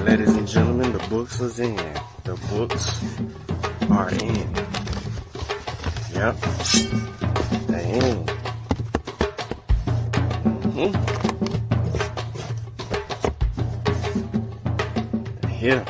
ladies and gentlemen, the books is in. The books are in. Yep. They in. They're here.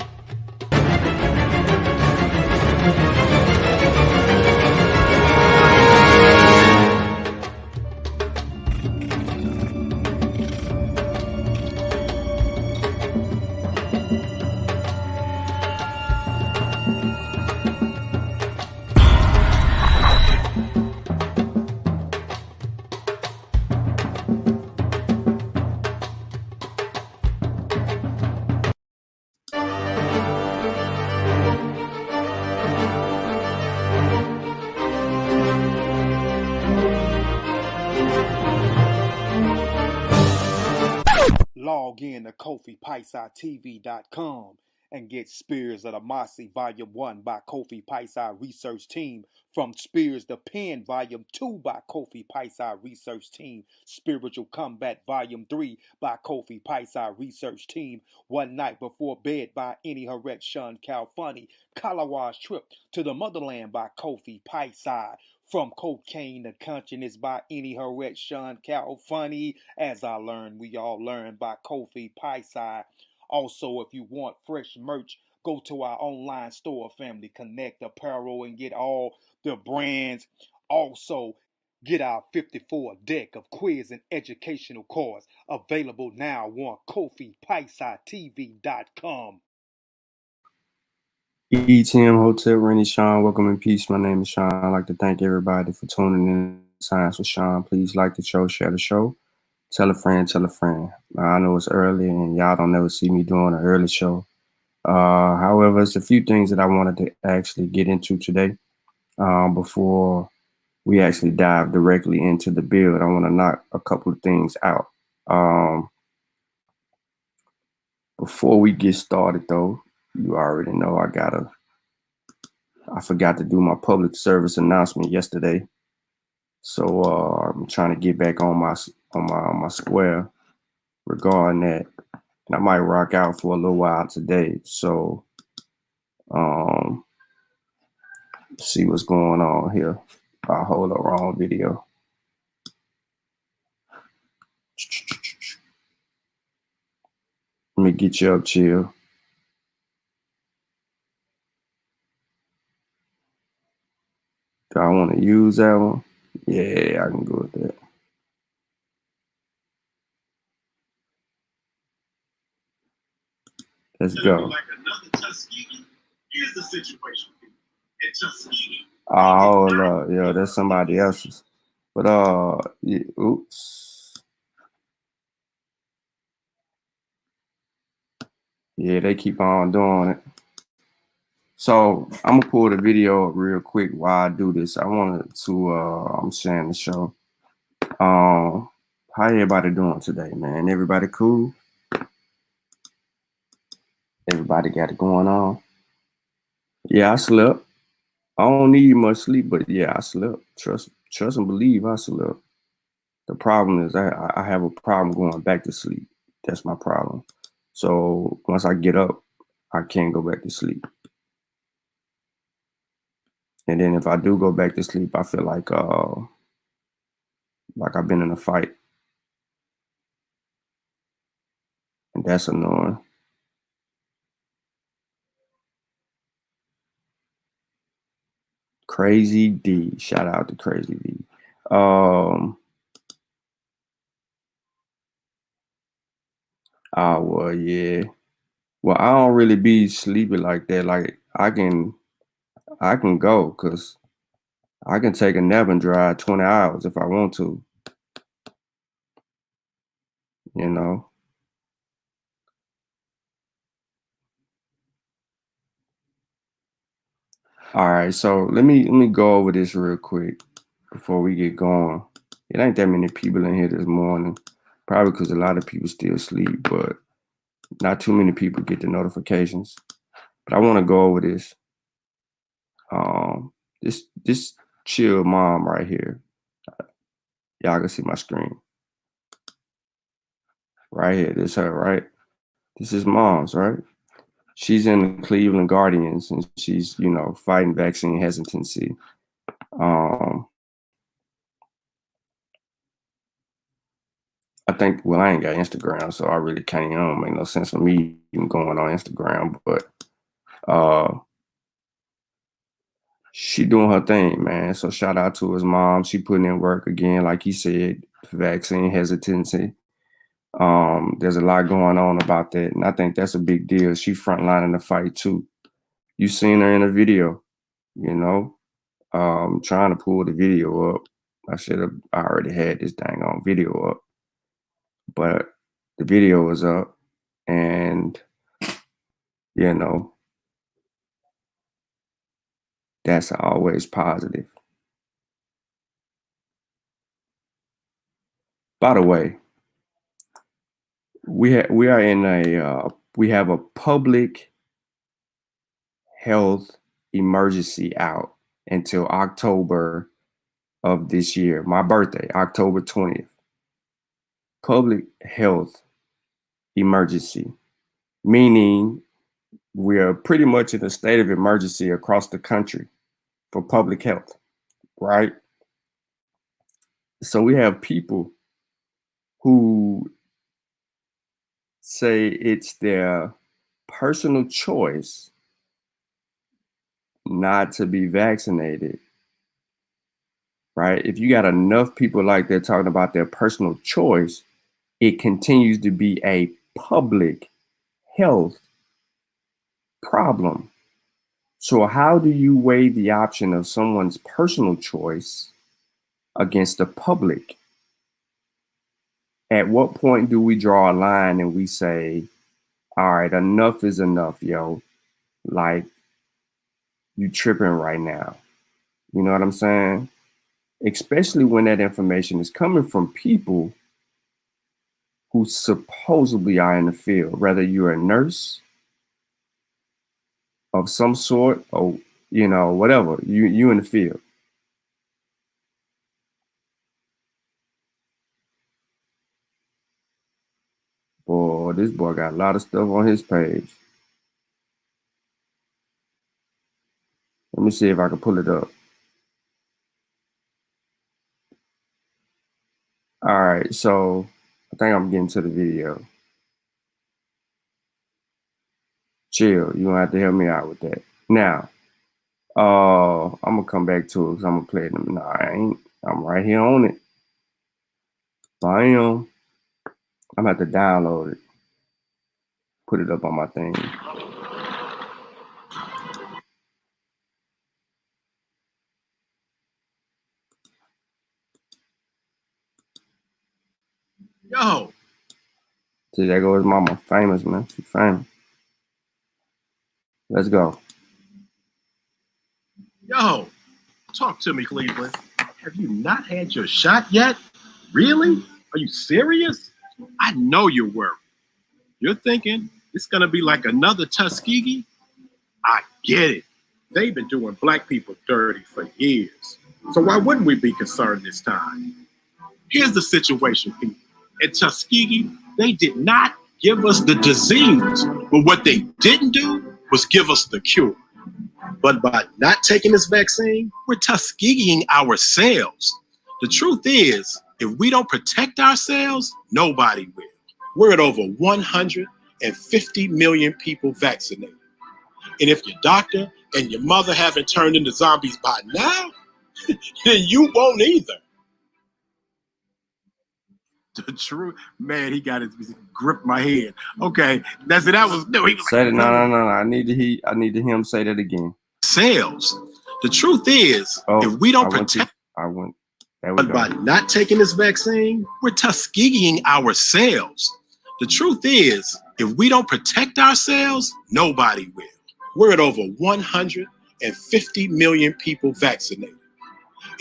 Log in to KofiPaisaTV.com and get Spears of the Mossy Volume 1 by Kofi Paisa Research Team, from Spears the Pen Volume 2 by Kofi Paisa Research Team, Spiritual Combat Volume 3 by Kofi Paisa Research Team, One Night Before Bed by Any Harek Sean Calfunny, Kalawa's Trip to the Motherland by Kofi Paisa, From Cocaine to Consciousness by Any Harek Sean Calfunny, As I Learned, We All Learn by Kofi Paisa. Also, if you want fresh merch, go to our online store, Family Connect Apparel, and get all the brands. Also, get our 54 deck of quiz and educational cards available now on KofiPaisaTV.com. ETM Hotel, Rennie Sean. Welcome in peace. My name is Sean. I'd like to thank everybody for tuning in. Science with Sean. Please like the show, share the show. Tell a friend, tell a friend. I know it's early and y'all don't never see me doing an early show. However, it's a few things that I wanted to actually get into today before we actually dive directly into the build. I want to knock a couple of things out. Before we get started, though, you already know I forgot to do my public service announcement yesterday. So I'm trying to get back on my square regarding that. And I might rock out for a little while today. So see what's going on here. I'll hold up, wrong video. Let me get you up, chill. Do I want to use that one? Yeah, I can go with that. Let's go. Like another Tuskegee. Here's the situation. In Tuskegee. Oh, hold up. Yeah, that's somebody else's. But yeah, oops. Yeah, they keep on doing it. So I'm gonna pull the video up real quick while I do this. I wanted to I'm sharing the show. How everybody doing today, man? Everybody cool? Everybody got it going on? Yeah, I slept. I don't need much sleep, but yeah, I slept. Trust and believe I slept. The problem is I have a problem going back to sleep. That's my problem. So once I get up, I can't go back to sleep. And then if I do go back to sleep, I feel like I've been in a fight. And that's annoying. Crazy D. Shout out to Crazy D. Well, yeah. Well, I don't really be sleepy like that. Like I can go because I can take a nap and drive 20 hours if I want to. You know. All right, so let me go over this real quick before we get going. It ain't that many people in here this morning, probably because a lot of people still sleep, but not too many people get the notifications. But I want to go over this. This chill mom right here. Y'all can see my screen. Right here, this her, right? This is mom's, right? She's in the Cleveland Guardians, and she's, fighting vaccine hesitancy. Um, I think, well, I ain't got Instagram, so I really can't, don't make no sense for me even going on Instagram, but uh, she doing her thing, man. So shout out to his mom. She putting in work again, like he said, vaccine hesitancy. There's a lot going on about that, and I think that's a big deal. She frontlining the fight too. You seen her in a video, you know, trying to pull the video up. I already had this dang on video up, but the video is up, and you know, that's always positive. By the way, we are in we have a public health emergency out until October of this year. My birthday, October 20th. Public health emergency, meaning we are pretty much in a state of emergency across the country for public health, right? So we have people who say it's their personal choice not to be vaccinated, right? If you got enough people like that talking about their personal choice, it continues to be a public health problem. So how do you weigh the option of someone's personal choice against the public? At what point do we draw a line and we say, all right, enough is enough, yo. Like, you tripping right now. You know what I'm saying? Especially when that information is coming from people who supposedly are in the field, whether you're a nurse of some sort or, whatever, you in the field. Boy, this boy got a lot of stuff on his page. Let me see if I can pull it up. All right, so I think I'm getting to the video. Chill, you don't have to help me out with that. Now, I'm gonna come back to it because I'm gonna play them. No, I ain't. I'm right here on it. Bam. I'm gonna have to download it. Put it up on my thing. Yo. See, there goes mama. Famous, man. She's famous. Let's go. Yo, talk to me, Cleveland. Have you not had your shot yet? Really? Are you serious? I know you're worried. You're thinking it's going to be like another Tuskegee? I get it. They've been doing black people dirty for years. So why wouldn't we be concerned this time? Here's the situation, people. At Tuskegee, they did not give us the disease, but what they didn't do was give us the cure. But by not taking this vaccine, we're Tuskegeeing ourselves. The truth is, if we don't protect ourselves, nobody will. We're at over 150 million people vaccinated. And if your doctor and your mother haven't turned into zombies by now, then you won't either. The truth, man, he got his grip my head. Okay, that's it. That was no. He was Say it. No. I need to hear him say that again. Sales. The truth is, if we don't protect, there we but go. by not taking this vaccine, we're Tuskegeeing ourselves. The truth is, if we don't protect ourselves, nobody will. We're at over 150 million people vaccinated.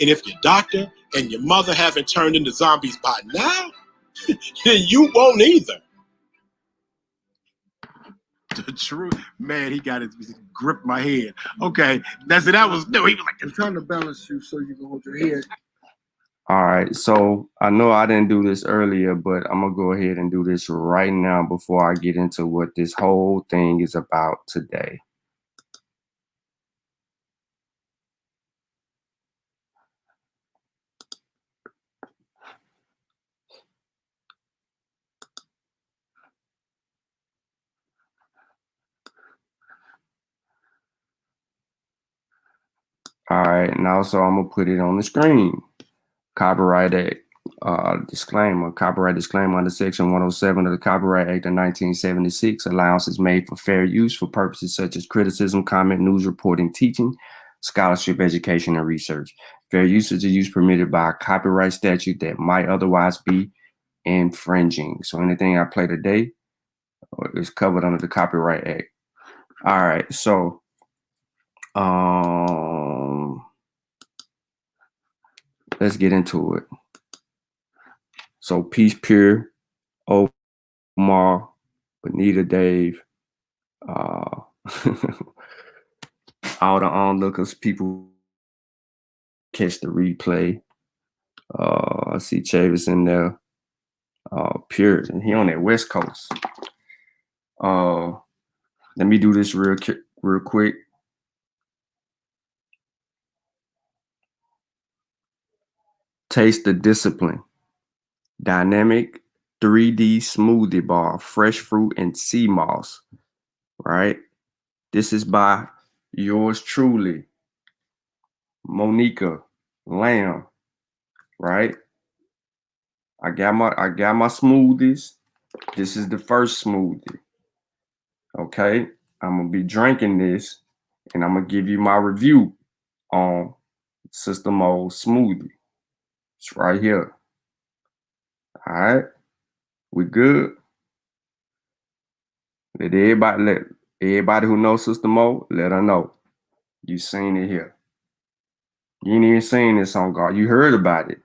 And if your doctor and your mother haven't turned into zombies by now, then you won't either. The truth, man, he got his grip my head. Okay, that's it. That was no. He was like, I'm trying to balance you so you can hold your head. All right, so I know I didn't do this earlier, but I'm gonna go ahead and do this right now before I get into what this whole thing is about today. All right, and also I'm gonna put it on the screen. Copyright Act disclaimer. Copyright disclaimer under Section 107 of the Copyright Act of 1976. Allowance is made for fair use for purposes such as criticism, comment, news reporting, teaching, scholarship, education, and research. Fair use is a use permitted by a copyright statute that might otherwise be infringing. So anything I play today is covered under the Copyright Act. All right, so let's get into it. So Peace Pure, Omar, Bonita Dave, all the onlookers, people catch the replay. I see Chavis in there. Pure, he on that West Coast. Let me do this real quick. Taste the Discipline. Dynamic 3D smoothie bar, fresh fruit and sea moss. Right? This is by yours truly, Monica Lamb. Right? I got my smoothies. This is the first smoothie. Okay? I'm gonna be drinking this and I'm gonna give you my review on Sister Mo's smoothie. It's right here. All right, we good. Let everybody who knows Sister Mo, let her know. You seen it here. You ain't even seen this on God. You heard about it.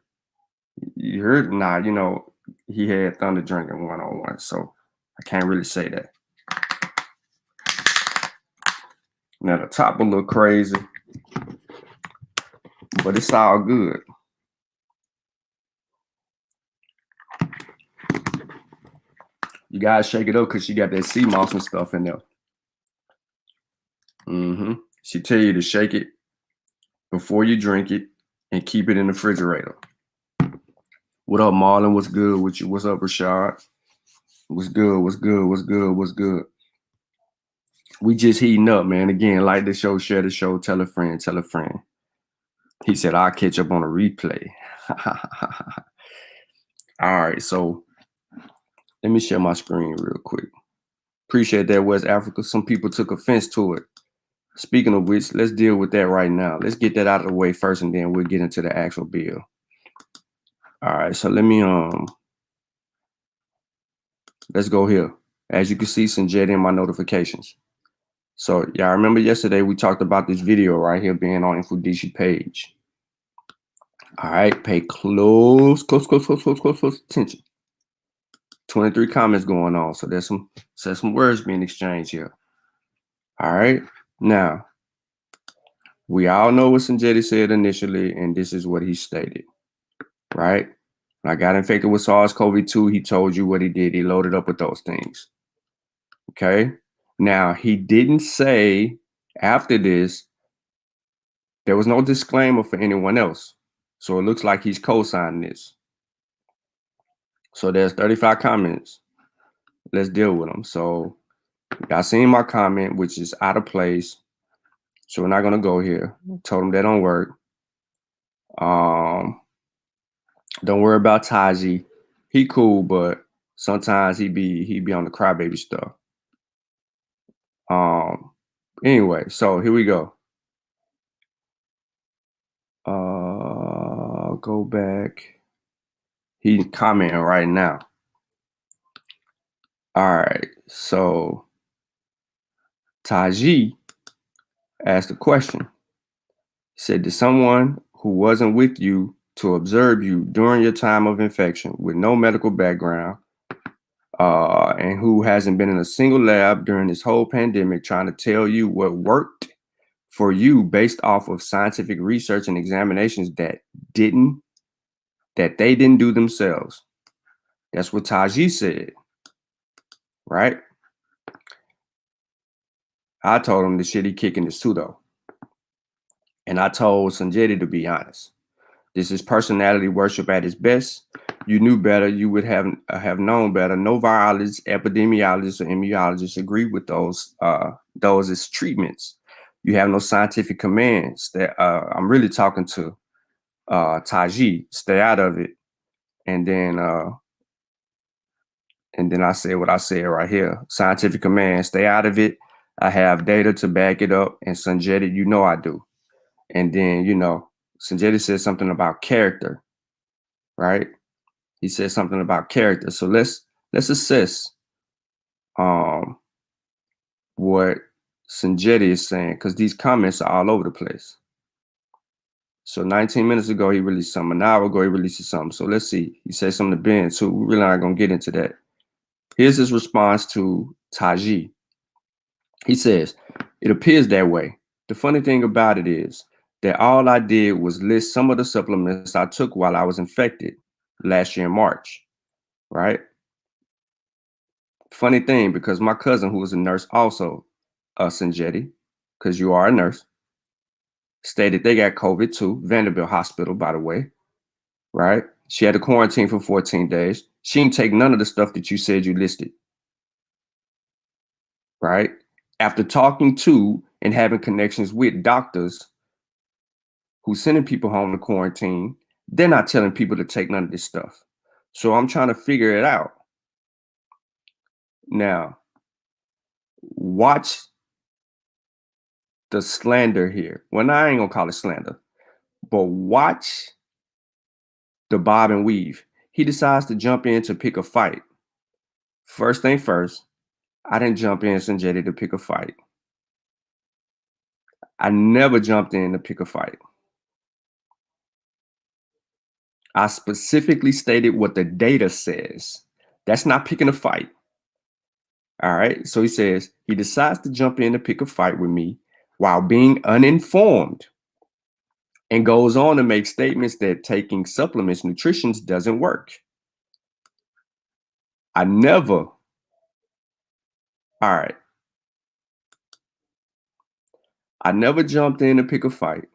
You heard nah, you know, he had Thunder drinking 101, so I can't really say that. Now the top a little crazy, but it's all good. You gotta shake it up because she got that sea moss and stuff in there. She tell you to shake it before you drink it and keep it in the refrigerator. What up, Marlon? What's good with you? What's up, Rashad? What's good? What's good? What's good? What's good? We just heating up, man. Again, like the show, share the show, tell a friend, tell a friend. He said, I'll catch up on a replay. All right, so let me share my screen real quick. Appreciate that, West Africa. Some people took offense to it. Speaking of which, let's deal with that right now. Let's get that out of the way first, and then we'll get into the actual bill. All right, so let me let's go here. As you can see, Sanjay in my notifications. So y'all remember yesterday we talked about this video right here being on Infodici page. All right, pay close attention. 23 comments going on, so there's some words being exchanged here. All right, now we all know what Sanjay said initially, and this is what he stated. Right? When I got infected with SARS-CoV-2, he told you what he did. He loaded up with those things. Okay. Now, he didn't say after this, there was no disclaimer for anyone else. So it looks like he's co-signing this. So there's 35 comments. Let's deal with them. So y'all seen my comment, which is out of place. So we're not going to go here. Told him that don't work. Don't worry about Taji. He cool, but sometimes he be on the crybaby stuff. Anyway, so here we go. Go back. He's commenting right now. All right, so Taji asked a question. He said, did someone who wasn't with you to observe you during your time of infection with no medical background and who hasn't been in a single lab during this whole pandemic trying to tell you what worked for you based off of scientific research and examinations that didn't that they didn't do themselves. That's what Taji said, right? I told him the shit he kicking is too, though. And I told Sanjeti to be honest. This is personality worship at its best. You knew better. You would have known better. No virologists, epidemiologists, or immunologists agree with those as treatments. You have no scientific commands. That I'm really talking to Taji. Stay out of it. And then I said what I said right here. Scientific command. Stay out of it. I have data to back it up. And Sanjeti, you know I do. And then Sanjeti said something about character, right? He said something about character. So let's assess what Sanjeti is saying, because these comments are all over the place. So 19 minutes ago, he released something. An hour ago, he released something. So let's see. He said something to Ben, too. We're really not going to get into that. Here's his response to Taji. He says, it appears that way. The funny thing about it is that all I did was list some of the supplements I took while I was infected last year in March, right? Funny thing, because my cousin, who was a nurse also, Sanjeti, because you are a nurse, stated they got COVID too. Vanderbilt Hospital, by the way, right? She had to quarantine for 14 days. She didn't take none of the stuff that you said you listed, right? After talking to and having connections with doctors who sending people home to quarantine, they're not telling people to take none of this stuff. So I'm trying to figure it out. Now, watch the slander here. Well, I ain't gonna call it slander, but watch the bob and weave. He decides to jump in to pick a fight. First thing first, I didn't jump in, Sanjeti, to pick a fight. I never jumped in to pick a fight. I specifically stated what the data says. That's not picking a fight. All right. So he says he decides to jump in to pick a fight with me while being uninformed, and goes on to make statements that taking supplements, nutrition doesn't work. I never. All right. I never jumped in to pick a fight.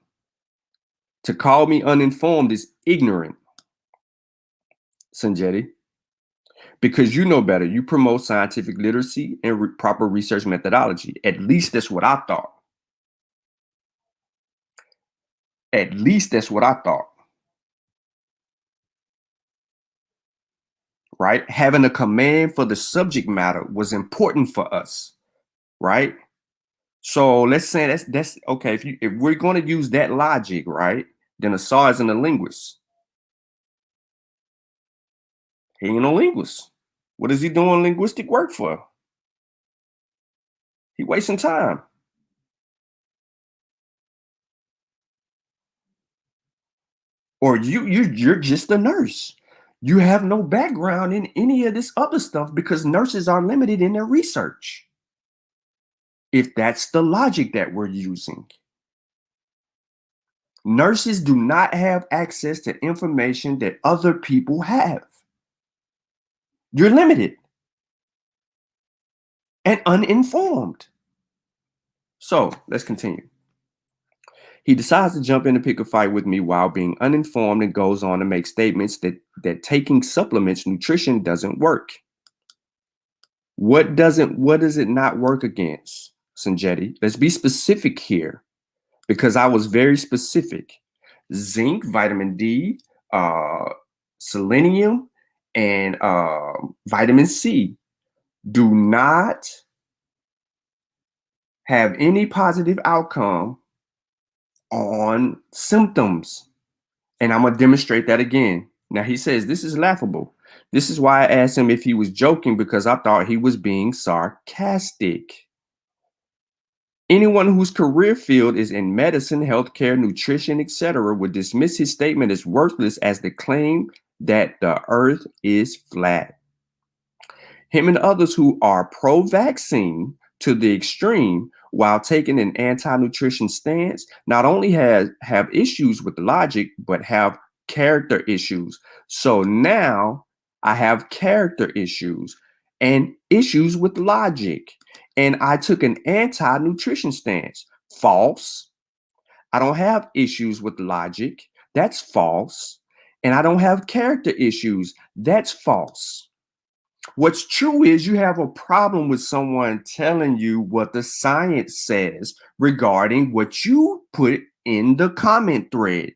To call me uninformed is ignorant, Sanjeti, because you know better. You promote scientific literacy and proper research methodology. At least that's what I thought. At least that's what I thought. Right? Having a command for the subject matter was important for us, right? So let's say that's okay. If we're going to use that logic, right? Then Asar isn't a linguist. He ain't no linguist. What is he doing linguistic work for? He wasting time. Or you're just a nurse. You have no background in any of this other stuff because nurses are limited in their research. If that's the logic that we're using. Nurses do not have access to information that other people have. You're limited and uninformed. So let's continue. He decides to jump in to pick a fight with me while being uninformed, and goes on to make statements that taking supplements, nutrition doesn't work. What does it not work against, Sanjeti? Let's be specific here, because I was very specific. Zinc, vitamin D, selenium, and vitamin C do not have any positive outcome on symptoms. And I'm going to demonstrate that again. Now, he says this is laughable. This is why I asked him if he was joking, because I thought he was being sarcastic. Anyone whose career field is in medicine, healthcare, nutrition, etc., would dismiss his statement as worthless as the claim that the earth is flat. Him and others who are pro-vaccine to the extreme while taking an anti-nutrition stance not only have issues with the logic, but have character issues. So now I have character issues and issues with logic. And I took an anti-nutrition stance. False. I don't have issues with logic. That's false. And I don't have character issues. That's false. What's true is you have a problem with someone telling you what the science says regarding what you put in the comment thread.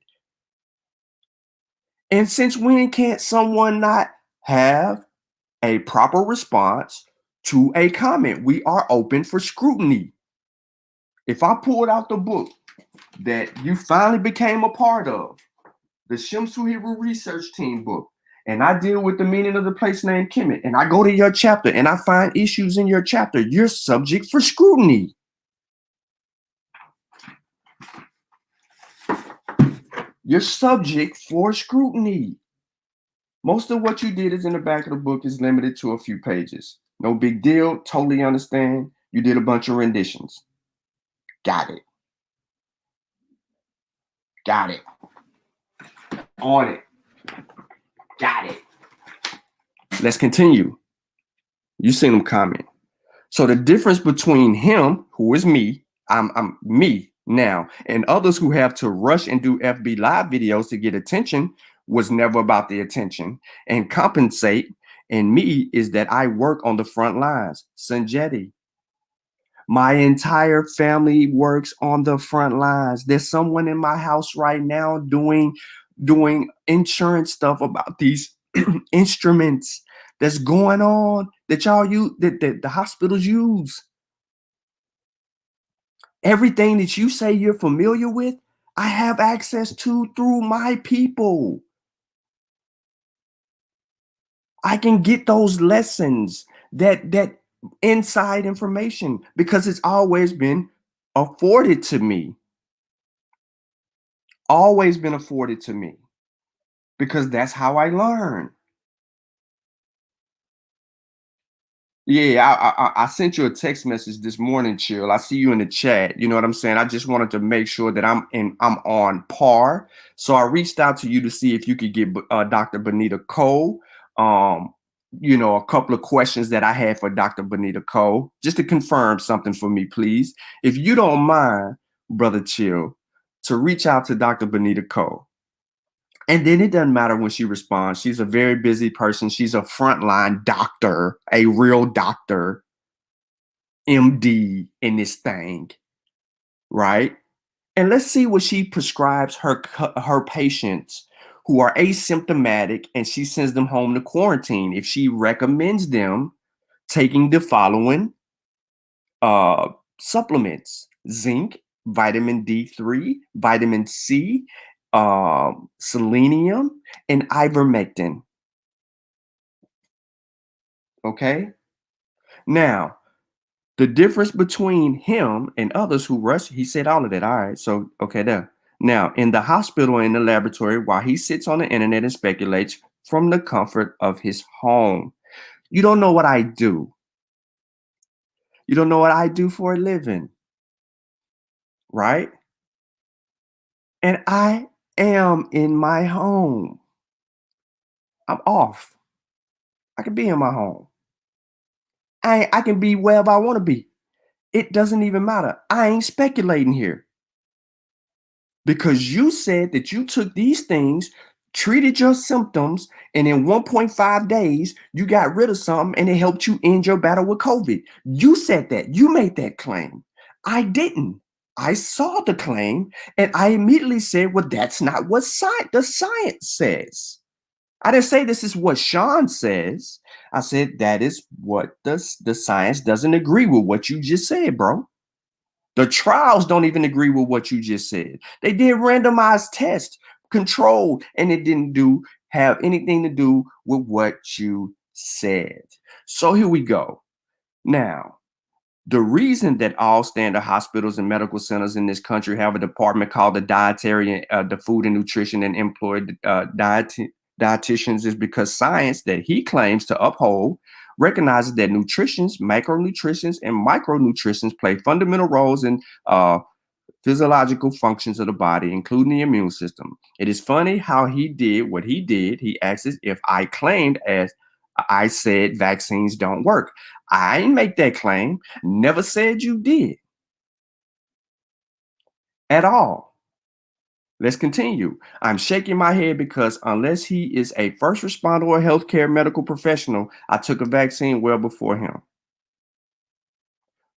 And since when can't someone not have a proper response to a comment? We are open for scrutiny. If I pulled out the book that you finally became a part of, the Shimsu Hebrew Research Team book, and I deal with the meaning of the place name Kemet, and I go to your chapter and I find issues in your chapter, you're subject for scrutiny. You're subject for scrutiny. Most of what you did is in the back of the book is limited to a few pages. No big deal. Totally understand. You did a bunch of renditions. Got it. Got it. On it. Got it. Let's continue. You seen him comment. So the difference between him, who is me, I'm me now, and others who have to rush and do FB Live videos to get attention was never about the attention and compensate. And me is that I work on the front lines. Sanjeti. My entire family works on the front lines. There's someone in my house right now doing insurance stuff about these instruments that's going on that y'all use, that the hospitals use. Everything that you say you're familiar with, I have access to through my people. I can get those lessons, that inside information, because it's always been afforded to me. Always been afforded to me, because that's how I learn. Yeah, I sent you a text message this morning, Chill. I see you in the chat. You know what I'm saying? I just wanted to make sure that I'm on par. So I reached out to you to see if you could get Dr. Benita Cole. A couple of questions that I had for Dr. Benita Cole, just to confirm something for me, please. If you don't mind, Brother Chill, to reach out to Dr. Benita Cole. And then it doesn't matter when she responds. She's a very busy person. She's a frontline doctor, a real doctor, MD in this thing, right? And let's see what she prescribes her patients who are asymptomatic, and she sends them home to quarantine. If she recommends them taking the following supplements: zinc, vitamin D3, vitamin C, selenium, and ivermectin. Okay. Now, the difference between him and others who rush, he said all of that. All right. So, okay, there. Now, in the hospital, in the laboratory, while he sits on the internet and speculates from the comfort of his home. You don't know what I do. You don't know what I do for a living. Right? And I am in my home. I'm off. I can be in my home. I can be wherever I want to be. It doesn't even matter. I ain't speculating here. Because you said that you took these things, treated your symptoms, and in 1.5 days, you got rid of something and it helped you end your battle with COVID. You said that. You made that claim. I didn't. I saw the claim and I immediately said, well, that's not what the science says. I didn't say this is what Sean says. I said that is what the science doesn't agree with what you just said, bro. The trials don't even agree with what you just said. They did randomized tests, controlled, and it didn't have anything to do with what you said. So here we go. Now, the reason that all standard hospitals and medical centers in this country have a department called the Food and Nutrition and Employed Dietitians is because science that he claims to uphold recognizes that nutrition, macronutrients, and micronutrients play fundamental roles in physiological functions of the body, including the immune system. It is funny how he did what he did. He asked us if I claimed as I said vaccines don't work. I didn't make that claim. Never said you did at all. Let's continue. I'm shaking my head because unless he is a first responder or healthcare medical professional, I took a vaccine well before him.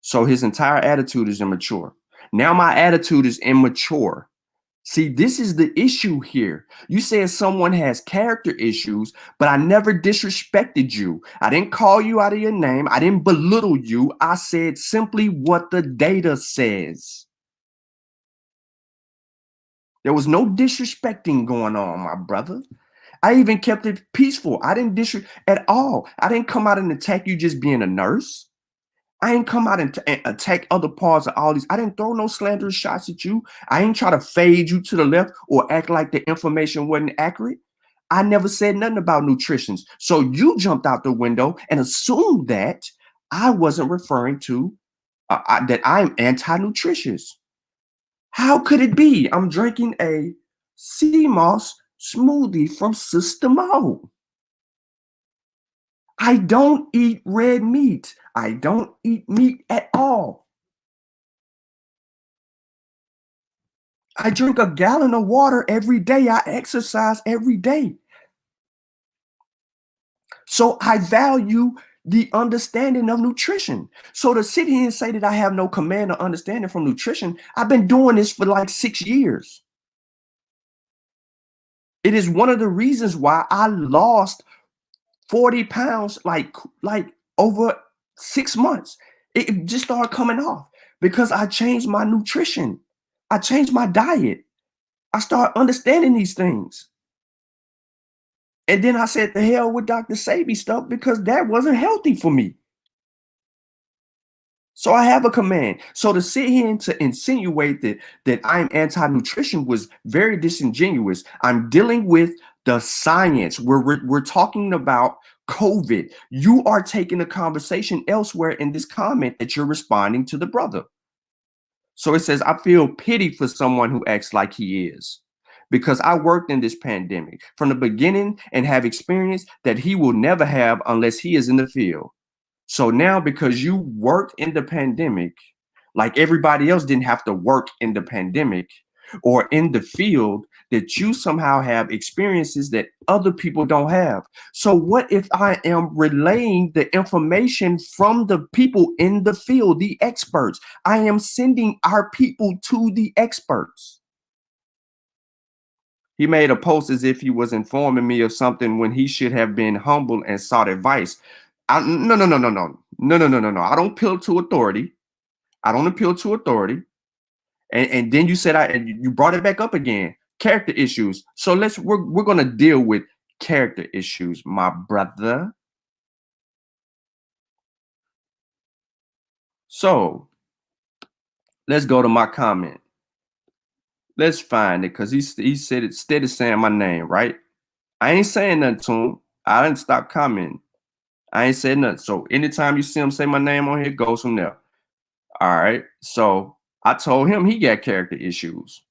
So his entire attitude is immature. Now my attitude is immature. See, this is the issue here. You said someone has character issues, but I never disrespected you. I didn't call you out of your name. I didn't belittle you. I said simply what the data says. There was no disrespecting going on, my brother. I even kept it peaceful. I didn't disrespect at all. I didn't come out and attack you just being a nurse. I ain't come out and attack other parts of all these. I didn't throw no slanderous shots at you. I ain't try to fade you to the left or act like the information wasn't accurate. I never said nothing about nutrition. So you jumped out the window and assumed that I wasn't referring to that I'm anti-nutritious. How could it be? I'm drinking a sea moss smoothie from Sister Mo. I don't eat red meat. I don't eat meat at all. I drink a gallon of water every day. I exercise every day. So I value the understanding of nutrition. So to sit here and say that I have no command or understanding from nutrition, I've been doing this for like 6 years. It is one of the reasons why I lost 40 pounds like over 6 months. It just started coming off because I changed my nutrition. I changed my diet. I started understanding these things. And then I said, the hell with Dr. Sabi stuff because that wasn't healthy for me. So I have a command. So to sit here and to insinuate that I'm anti-nutrition was very disingenuous. I'm dealing with the science. We're talking about COVID. You are taking the conversation elsewhere in this comment that you're responding to the brother. So it says, I feel pity for someone who acts like he is. Because I worked in this pandemic from the beginning and have experience that he will never have unless he is in the field. So now, because you worked in the pandemic, like everybody else didn't have to work in the pandemic or in the field, that you somehow have experiences that other people don't have. So what if I am relaying the information from the people in the field, the experts? I am sending our people to the experts. He made a post as if he was informing me of something when he should have been humble and sought advice. No. I don't appeal to authority. I don't appeal to authority. And then you said and you brought it back up again. Character issues. So we're gonna deal with character issues, my brother. So let's go to my comment. Let's find it because he said it steady saying my name, right? I ain't saying nothing to him. I didn't stop commenting. I ain't said nothing. So anytime you see him say my name on here, it goes from there. All right. So I told him he got character issues.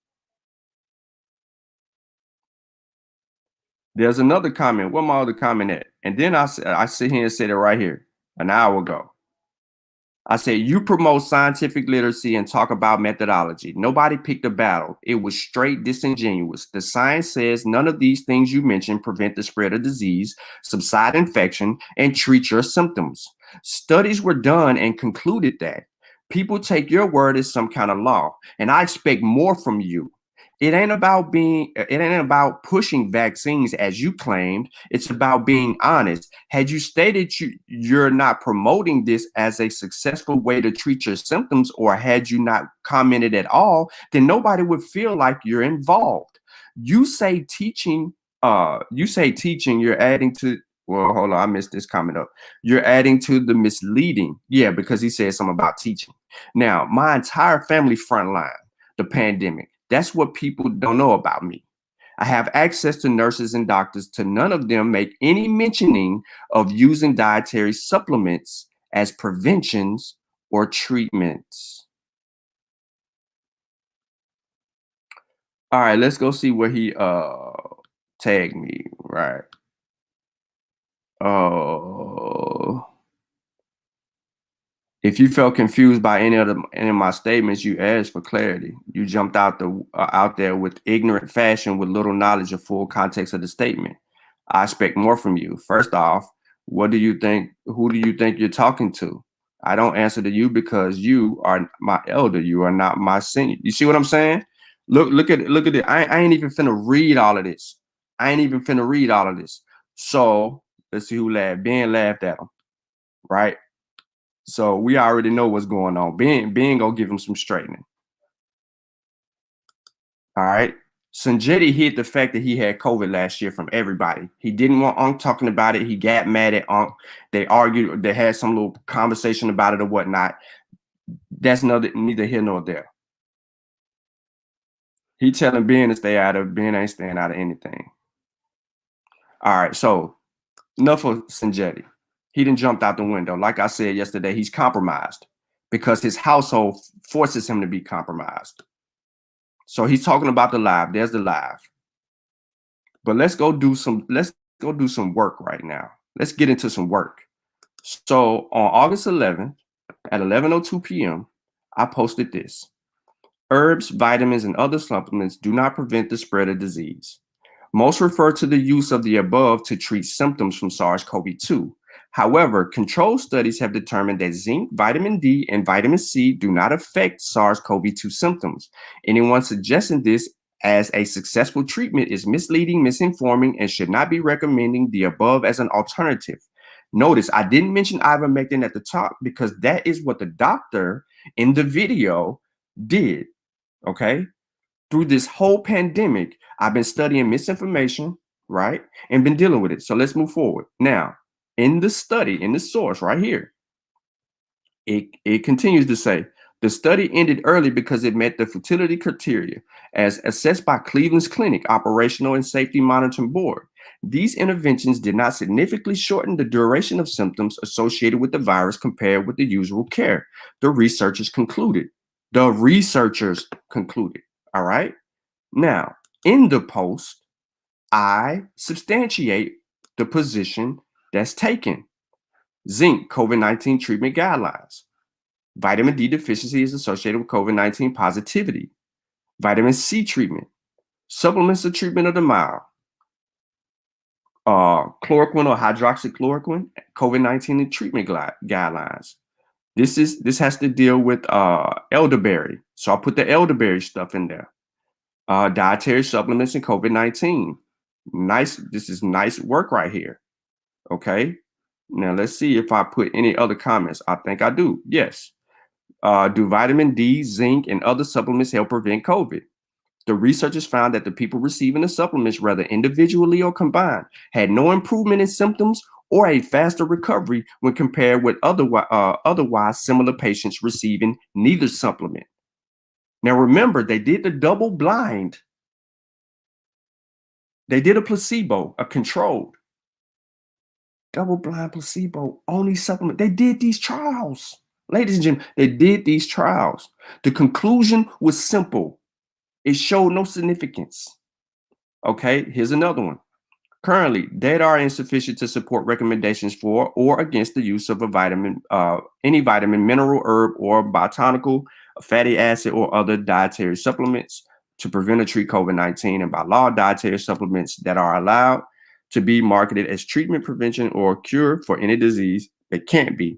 There's another comment. Where my other comment at? And then I sit here and said it right here an hour ago. I said, you promote scientific literacy and talk about methodology. Nobody picked a battle. It was straight disingenuous. The science says none of these things you mentioned prevent the spread of disease, subside infection, and treat your symptoms. Studies were done and concluded that. People take your word as some kind of law, and I expect more from you. It ain't about pushing vaccines as you claimed. It's about being honest. Had you stated you're not promoting this as a successful way to treat your symptoms, or had you not commented at all, then nobody would feel like you're involved. You say teaching, you're adding to, well, hold on, I missed this comment up. You're adding to the misleading. Yeah, because he said something about teaching. Now, my entire family frontline, the pandemic. That's what people don't know about me. I have access to nurses and doctors. To none of them make any mentioning of using dietary supplements as preventions or treatments. All right, let's go see where he tagged me. Right. Oh. If you felt confused by any of my statements, you asked for clarity. You jumped out there with ignorant fashion with little knowledge of full context of the statement. I expect more from you. First off, what do you think? Who do you think you're talking to? I don't answer to you because you are my elder. You are not my senior. You see what I'm saying? Look at it. I ain't even finna read all of this. I ain't even finna read all of this. So let's see who laughed. Ben laughed at him, right? So we already know what's going on. Ben gonna give him some straightening. All right. Sanjetti hid the fact that he had COVID last year from everybody. He didn't want Unc talking about it. He got mad at Unc. They argued. They had some little conversation about it or whatnot. That's neither here nor there. He telling Ben to stay out of. Ben ain't staying out of anything. All right. So enough of Sanjetti. He done jumped out the window. Like I said yesterday, he's compromised because his household forces him to be compromised. So he's talking about the live. There's the live. But let's go do some work right now. Let's get into some work. So on August 11th at 11:02 p.m., I posted this. Herbs, vitamins, and other supplements do not prevent the spread of disease. Most refer to the use of the above to treat symptoms from SARS-CoV-2. However, controlled studies have determined that zinc, vitamin D, and vitamin C do not affect SARS-CoV-2 symptoms. Anyone suggesting this as a successful treatment is misleading, misinforming, and should not be recommending the above as an alternative. Notice I didn't mention ivermectin at the top because that is what the doctor in the video did, okay? Through this whole pandemic, I've been studying misinformation, right? And been dealing with it. So let's move forward. Now, in the study, in the source right here, it continues to say, the study ended early because it met the futility criteria as assessed by Cleveland's Clinic Operational and Safety Monitoring Board. These interventions did not significantly shorten the duration of symptoms associated with the virus compared with the usual care. The researchers concluded. All right. Now, in the post, I substantiate the position that's taken. Zinc COVID-19 treatment guidelines. Vitamin D deficiency is associated with COVID-19 positivity. Vitamin C treatment. Supplements of treatment of the mild. Chloroquine or hydroxychloroquine, COVID-19 treatment guidelines. This has to deal with elderberry. So I'll put the elderberry stuff in there. Dietary supplements and COVID-19. Nice. This is nice work right here. Okay. Now let's see if I put any other comments. I think I do. Yes. Do vitamin D, zinc, and other supplements help prevent COVID? The researchers found that the people receiving the supplements, whether individually or combined, had no improvement in symptoms or a faster recovery when compared with otherwise similar patients receiving neither supplement. Now remember, they did the double blind. They did a placebo, a controlled. Double blind placebo, only supplement. They did these trials. Ladies and gentlemen, they did these trials. The conclusion was simple. It showed no significance. Okay, here's another one. Currently, data are insufficient to support recommendations for or against the use of a vitamin, any vitamin, mineral, herb, or botanical, fatty acid, or other dietary supplements to prevent or treat COVID-19. And by law, dietary supplements that are allowed to be marketed as treatment, prevention, or cure for any disease, they can't be.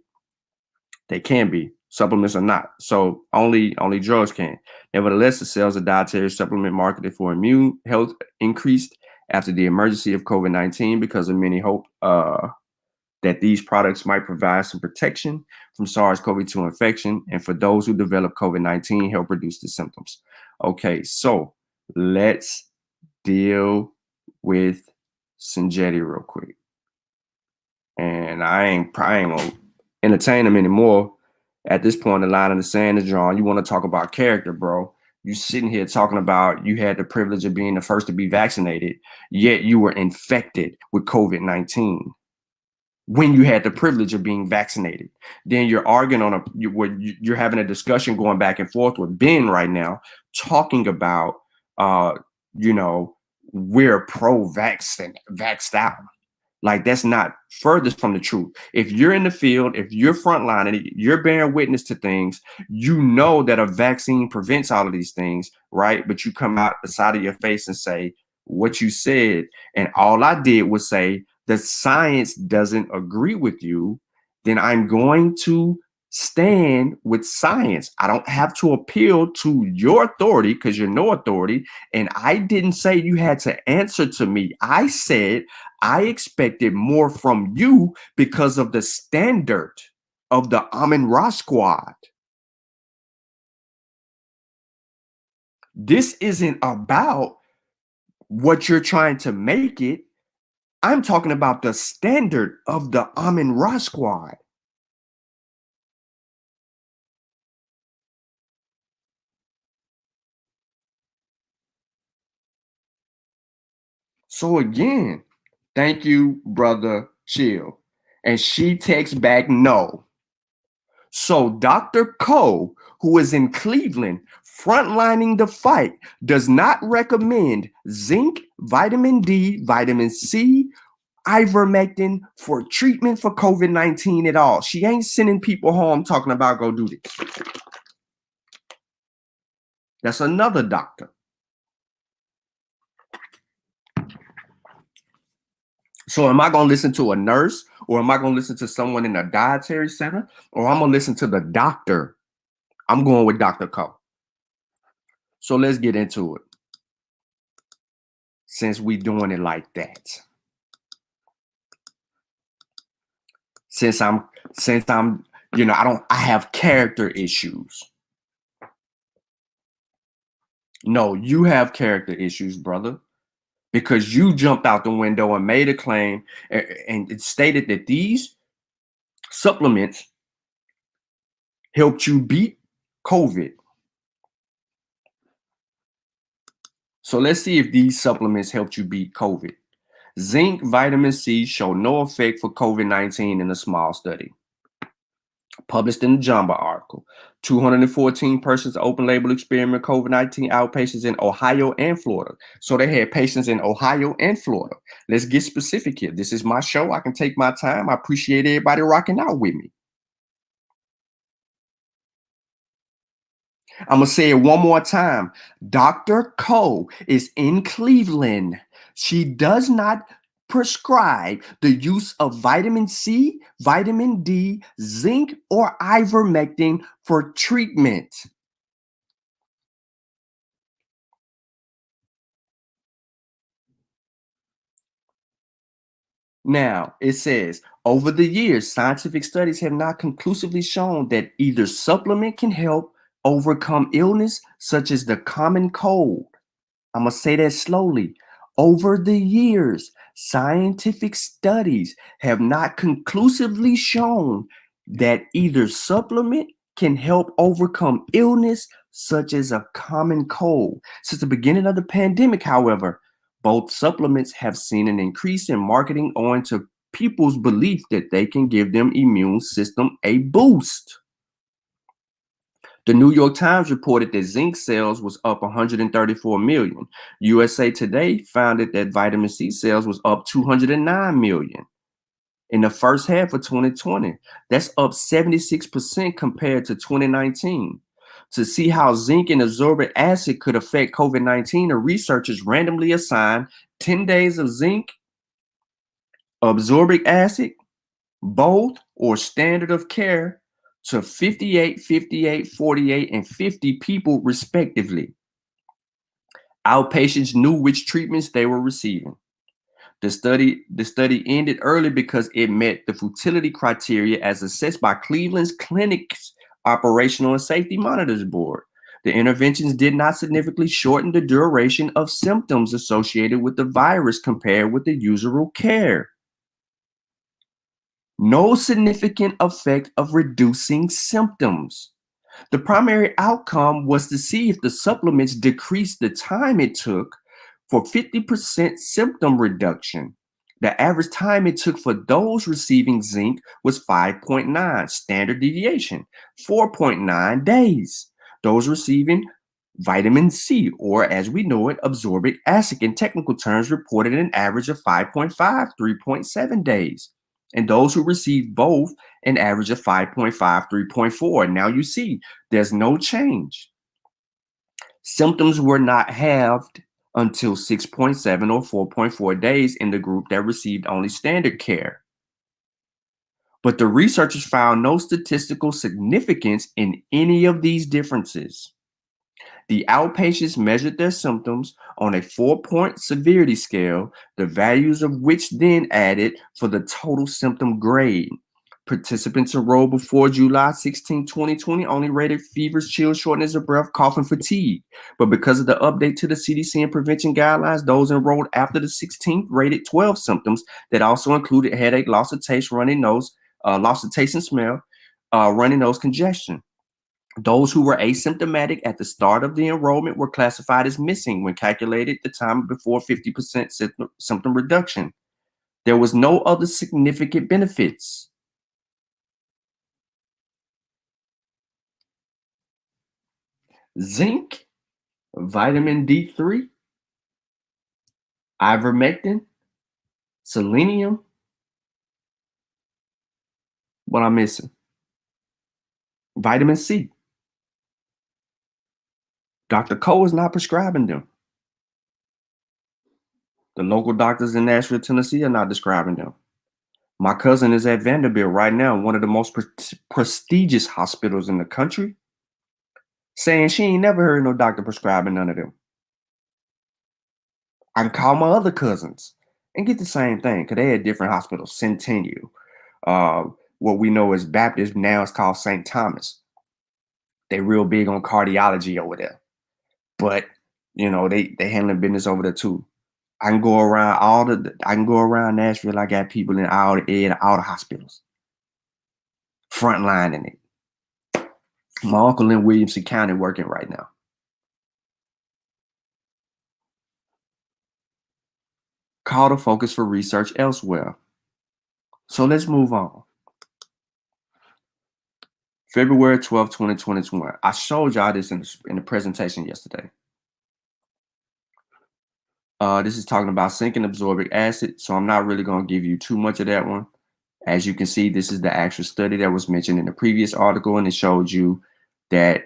They can be. Supplements are not. So only drugs can. Nevertheless, the sales of dietary supplement marketed for immune health increased after the emergency of COVID-19 because of many hope that these products might provide some protection from SARS-CoV-2 infection, and for those who develop COVID-19, help reduce the symptoms. Okay, so let's deal with Sanjetti real quick. And I ain't gonna entertain him anymore. At this point, the line in the sand is drawn. You want to talk about character, bro. You sitting here talking about you had the privilege of being the first to be vaccinated, yet you were infected with COVID-19 when you had the privilege of being vaccinated. Then you're arguing you're having a discussion going back and forth with Ben right now, talking about uh, you know, we're vaxxed out. Like, that's not furthest from the truth. If you're in the field, if you're frontlining, you're bearing witness to things, you know that a vaccine prevents all of these things, right? But you come out the side of your face and say what you said. And all I did was say the science doesn't agree with you, then I'm going to stand with science. I don't have to appeal to your authority because you're no authority. And I didn't say you had to answer to me. I said I expected more from you because of the standard of the Amin Ra squad. This isn't about what you're trying to make it. I'm talking about the standard of the Amin Ra squad. So again, thank you, brother Chill. And she texts back no. So Dr. Cole, who is in Cleveland, frontlining the fight, does not recommend zinc, vitamin D, vitamin C, ivermectin for treatment for COVID-19 at all. She ain't sending people home talking about go do this. That's another doctor. So am I going to listen to a nurse, or am I going to listen to someone in a dietary center, or I'm going to listen to the doctor? I'm going with Dr. Cole. So let's get into it, since we doing it like that. Since I'm, I have character issues. No, you have character issues, brother, because you jumped out the window and made a claim and it stated that these supplements helped you beat COVID. So let's see if these supplements helped you beat COVID. Zinc, vitamin C show no effect for COVID-19 in a small study. Published in the JAMA article. 214 persons open label experiment COVID-19 outpatients in Ohio and Florida. So they had patients in Ohio and Florida. Let's get specific here. This is my show. I can take my time. I appreciate everybody rocking out with me. I'm going to say it one more time. Dr. Cole is in Cleveland. She does not prescribe the use of vitamin C, vitamin D, zinc, or ivermectin for treatment. Now, it says, over the years, scientific studies have not conclusively shown that either supplement can help overcome illness such as the common cold. I'm going to say that slowly. Over the years, scientific studies have not conclusively shown that either supplement can help overcome illness such as a common cold. Since the beginning of the pandemic, however, both supplements have seen an increase in marketing owing to people's belief that they can give them immune system a boost. The New York Times reported that zinc sales was up 134 million. USA Today found that vitamin C sales was up 209 million in the first half of 2020. That's up 76% compared to 2019. To see how zinc and ascorbic acid could affect COVID-19, the researchers randomly assigned 10 days of zinc, ascorbic acid, both or standard of care to 58, 58, 48, and 50 people respectively. Outpatients knew which treatments they were receiving. The study ended early because it met the futility criteria as assessed by Cleveland's Clinic's Operational and Safety Monitors Board. The interventions did not significantly shorten the duration of symptoms associated with the virus compared with the usual care. No significant effect of reducing symptoms. The primary outcome was to see if the supplements decreased the time it took for 50% symptom reduction. The average time it took for those receiving zinc was 5.9 standard deviation, 4.9 days. Those receiving Vitamin C, or as we know it, absorbic acid in technical terms, reported an average of 5.5, 3.7 days. And those who received both, an average of 5.5, 3.4. Now you see, there's no change. Symptoms were not halved until 6.7 or 4.4 days in the group that received only standard care. But the researchers found no statistical significance in any of these differences. The outpatients measured their symptoms on a 4-point severity scale, the values of which then added for the total symptom grade. Participants enrolled before July 16, 2020 only rated fevers, chills, shortness of breath, cough, and fatigue. But because of the update to the CDC and prevention guidelines, those enrolled after the 16th rated 12 symptoms that also included headache, loss of taste, runny nose, loss of taste and smell, runny nose, congestion. Those who were asymptomatic at the start of the enrollment were classified as missing when calculated the time before 50% symptom reduction. There was no other significant benefits. Zinc, vitamin D3, ivermectin, selenium. What I'm missing? Vitamin C. Dr. Cole is not prescribing them. The local doctors in Nashville, Tennessee are not prescribing them. My cousin is at Vanderbilt right now, one of the most prestigious hospitals in the country, saying she ain't never heard no doctor prescribing none of them. I can call my other cousins and get the same thing because they at different hospitals. Centennial, what we know as Baptist, now it's called St. Thomas. They real big on cardiology over there, but you know they handling business over there too. I can go around Nashville. I got people in all the hospitals, frontlining it. My uncle in Williamson County working right now. Call to focus for research elsewhere. So let's move on. February 12th, 2021. I showed y'all this in the presentation yesterday. This is talking about zinc and absorbic acid, so I'm not really going to give you too much of that one. As you can see, this is the actual study that was mentioned in the previous article, and it showed you that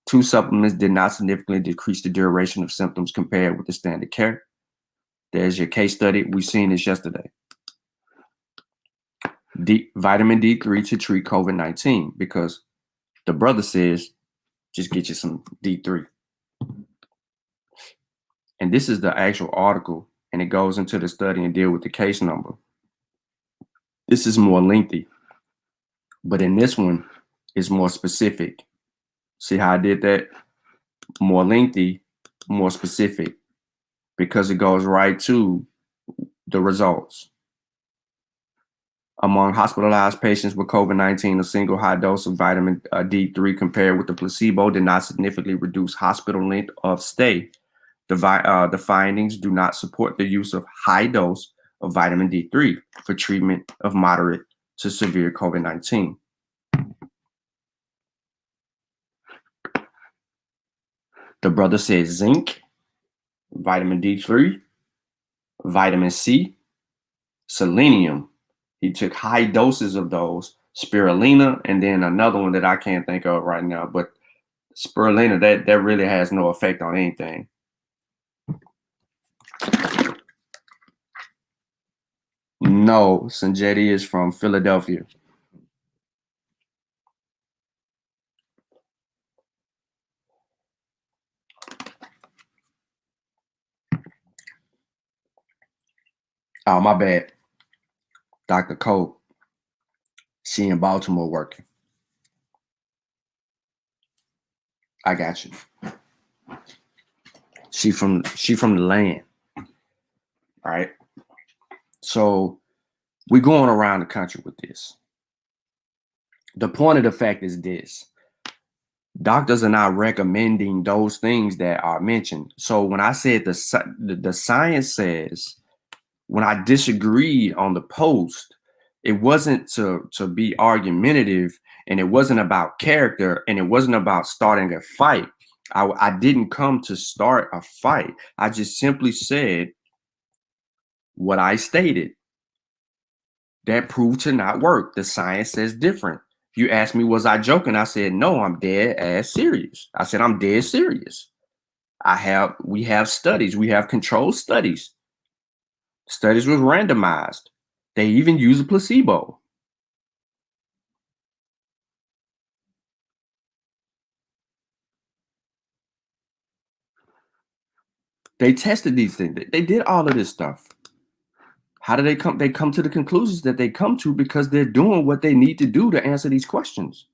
2 supplements did not significantly decrease the duration of symptoms compared with the standard care. There's your case study. We seen this yesterday. Vitamin D3 to treat COVID-19 because the brother says, just get you some D3. And this is the actual article, and it goes into the study and deal with the case number. This is more lengthy, but in this one, it's more specific. See how I did that? More lengthy, more specific, because it goes right to the results. Among hospitalized patients with COVID-19, a single high dose of vitamin D3 compared with the placebo did not significantly reduce hospital length of stay. The findings do not support the use of high dose of vitamin D3 for treatment of moderate to severe COVID-19. The brother said zinc, vitamin D3, vitamin C, selenium. He took high doses of those, spirulina, and then another one that I can't think of right now. But spirulina, that really has no effect on anything. No, Sanjetti is from Philadelphia. Oh, my bad. Dr. Cole. She in Baltimore working. I got you. She from the land. All right. So we're going around the country with this. The point of the fact is this. Doctors are not recommending those things that are mentioned. So when I said the science says, when I disagreed on the post, it wasn't to be argumentative, and it wasn't about character, and it wasn't about starting a fight. I didn't come to start a fight. I just simply said what I stated. That proved to not work. The science says different. You asked me, was I joking? I said, no, I'm dead ass serious. I said, I'm dead serious. We have studies. We have controlled studies. Studies was randomized. They even use a placebo. They tested these things. They did all of this stuff. How do they come? They come to the conclusions that they come to because they're doing what they need to do to answer these questions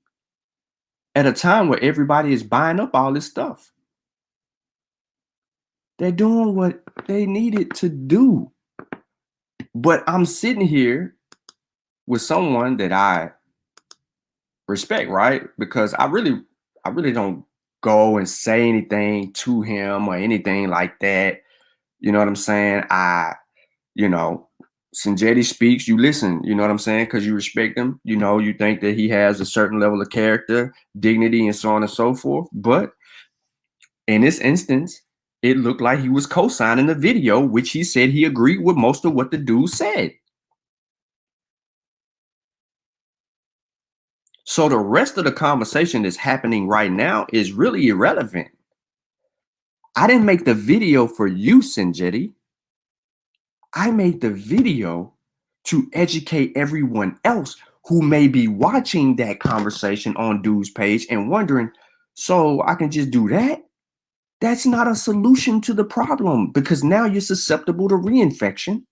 at a time where everybody is buying up all this stuff. They're doing what they needed to do. But I'm sitting here with someone that I respect, right? Because I really don't go and say anything to him or anything like that. You know what I'm saying? You know, Sinjetti speaks, you listen, you know what I'm saying? Because you respect him. You know, you think that he has a certain level of character, dignity, and so on and so forth. But in this instance, it looked like he was co-signing the video, which he said he agreed with most of what the dude said. So the rest of the conversation that's happening right now is really irrelevant. I didn't make the video for you, Sinjetti. I made the video to educate everyone else who may be watching that conversation on dude's page and wondering, so I can just do that? That's not a solution to the problem because now you're susceptible to reinfection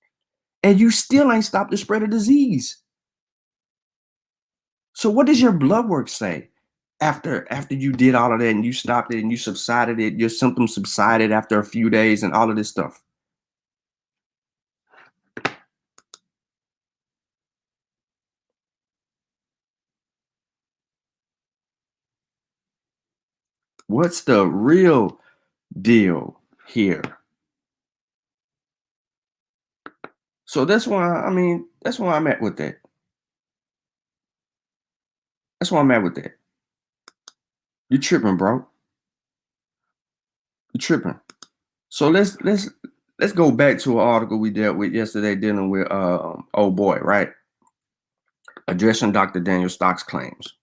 and you still ain't stopped the spread of disease. So what does your blood work say? After you did all of that and you stopped it and you subsided it, your symptoms subsided after a few days and all of this stuff. What's the real deal here? So that's why I'm at with that. That's why I'm at with that. You tripping, bro. You tripping. So let's go back to an article we dealt with yesterday dealing with old boy, right? Addressing Dr. Daniel Stock's claims.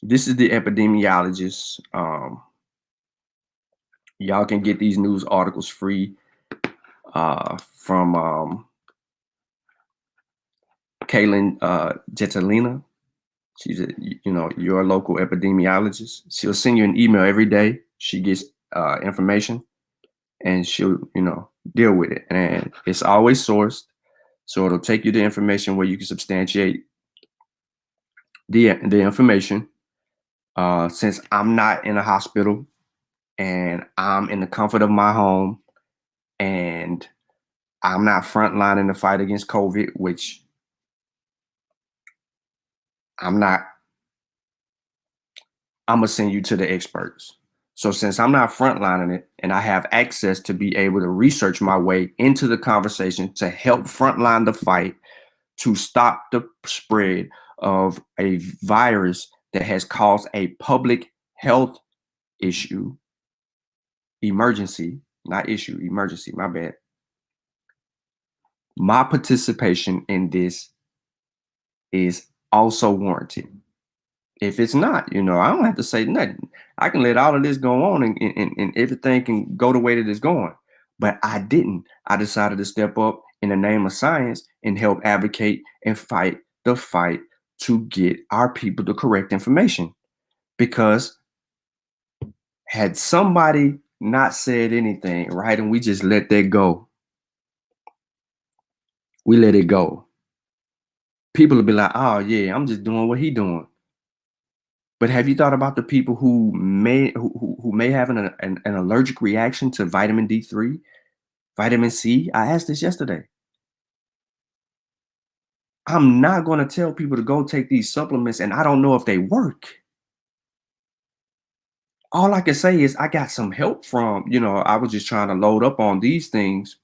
This is the epidemiologist. Y'all can get these news articles free from Kaylin Jetalina. She's your local epidemiologist. She'll send you an email every day. She gets information and she'll, deal with it. And it's always sourced. So it'll take you the information where you can substantiate the information. Since I'm not in a hospital and I'm in the comfort of my home and I'm not frontlining the fight against COVID, which I'm not, I'm gonna send you to the experts. So since I'm not frontlining it and I have access to be able to research my way into the conversation to help frontline the fight to stop the spread of a virus that has caused a public health issue, emergency, not issue, emergency, my bad. My participation in this is also warranted. If it's not, I don't have to say nothing. I can let all of this go on and everything can go the way that it's going. But I didn't. I decided to step up in the name of science and help advocate and fight the fight to get our people the correct information. Because had somebody not said anything, right, and we just let that go, we let it go, people will be like, oh yeah, I'm just doing what he doing. But have you thought about the people who may have an allergic reaction to vitamin D3, vitamin C? I asked this yesterday. I'm not going to tell people to go take these supplements and I don't know if they work. All I can say is I got some help from, I was just trying to load up on these things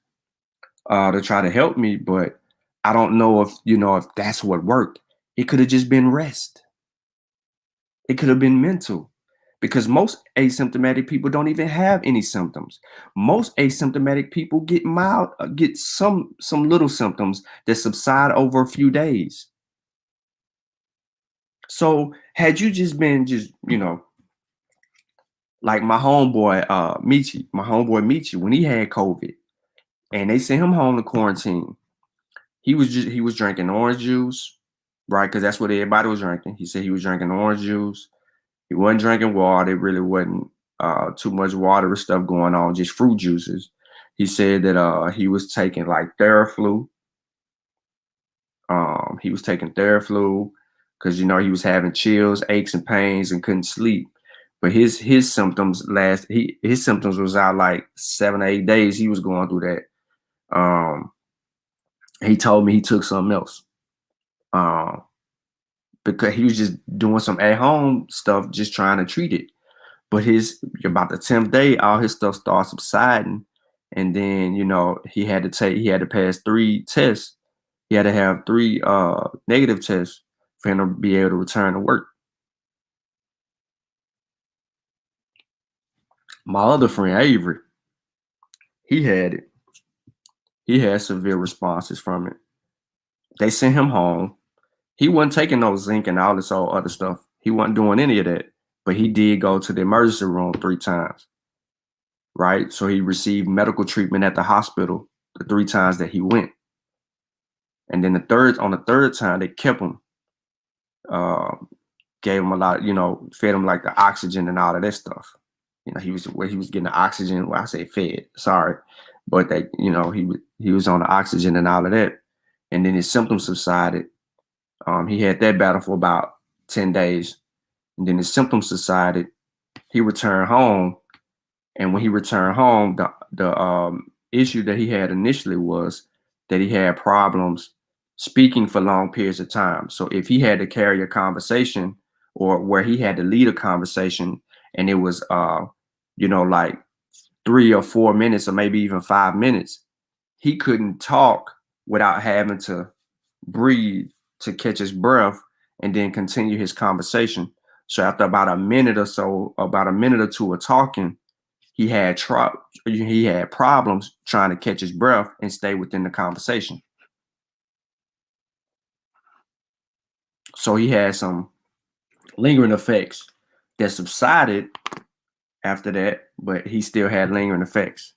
to try to help me, but I don't know if, if that's what worked. It could have just been rest. It could have been mental, because most asymptomatic people don't even have any symptoms. Most asymptomatic people get mild, get some little symptoms that subside over a few days. So had you just been like my homeboy Michi, when he had COVID and they sent him home to quarantine, he was drinking orange juice, right? Because that's what everybody was drinking. He said he was drinking orange juice. He wasn't drinking water. It really wasn't too much water stuff going on, just fruit juices. He said that he was taking like Theraflu. He was taking Theraflu because he was having chills, aches, and pains, and couldn't sleep. But his symptoms his symptoms was out like 7 or 8 days. He was going through that. He told me he took something else. Because he was just doing some at home stuff, just trying to treat it. But about the 10th day, all his stuff started subsiding. And then, he had to pass 3 tests. He had to have 3 negative tests for him to be able to return to work. My other friend, Avery, he had it. He had severe responses from it. They sent him home. He wasn't taking no zinc and all this all other stuff. He wasn't doing any of that. But he did go to the emergency room 3 times. Right? So he received medical treatment at the hospital the 3 times that he went. And then on the third time, they kept him, gave him a lot, fed him like the oxygen and all of that stuff. He was getting the oxygen. Well, I say fed, sorry, but he was on the oxygen and all of that. And then his symptoms subsided. He had that battle for about 10 days, and then his symptoms subsided. He returned home, and when he returned home, the issue that he had initially was that he had problems speaking for long periods of time. So if he had to carry a conversation, or where he had to lead a conversation, and it was like 3 or 4 minutes, or maybe even 5 minutes, he couldn't talk without having to breathe to catch his breath and then continue his conversation. So after about a minute or two of talking, he had problems trying to catch his breath and stay within the conversation. So he had some lingering effects that subsided after that, but he still had lingering effects.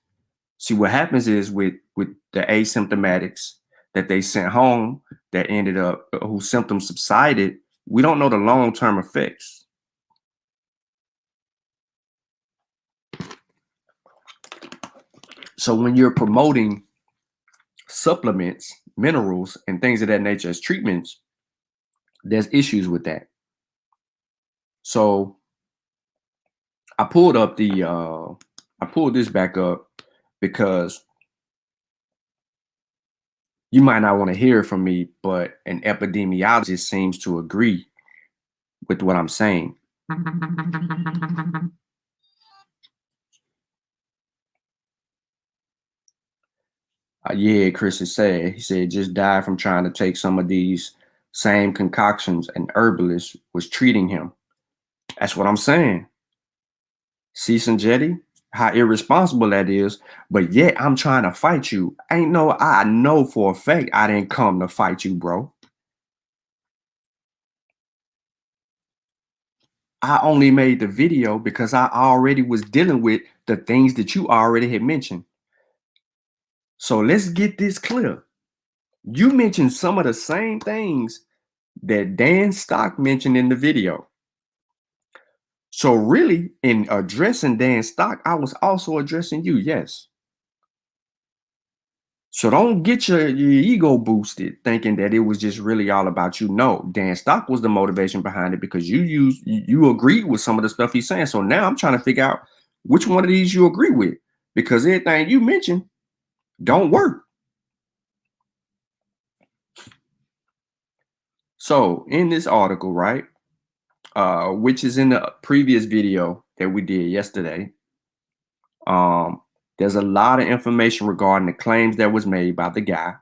See, what happens is with the asymptomatics that they sent home that ended up, whose symptoms subsided, we don't know the long-term effects. So when you're promoting supplements, minerals, and things of that nature as treatments, there's issues with that. So I pulled this back up because you might not want to hear it from me, but an epidemiologist seems to agree with what I'm saying. Yeah, Chris is sad. He said just died from trying to take some of these same concoctions, and herbalist was treating him. That's what I'm saying. See, Sanjetti, how irresponsible that is. But yet I'm trying to fight you. I know for a fact I didn't come to fight you, bro. I only made the video because I already was dealing with the things that you already had mentioned. So let's get this clear. You mentioned some of the same things that Dan Stock mentioned in the video. So really, in addressing Dan Stock, I was also addressing you, yes. So don't get your ego boosted thinking that it was just really all about you. No, Dan Stock was the motivation behind it because you agreed with some of the stuff he's saying. So now I'm trying to figure out which one of these you agree with, because everything you mentioned don't work. So in this article, right, which is in the previous video that we did yesterday, there's a lot of information regarding the claims that was made by the guy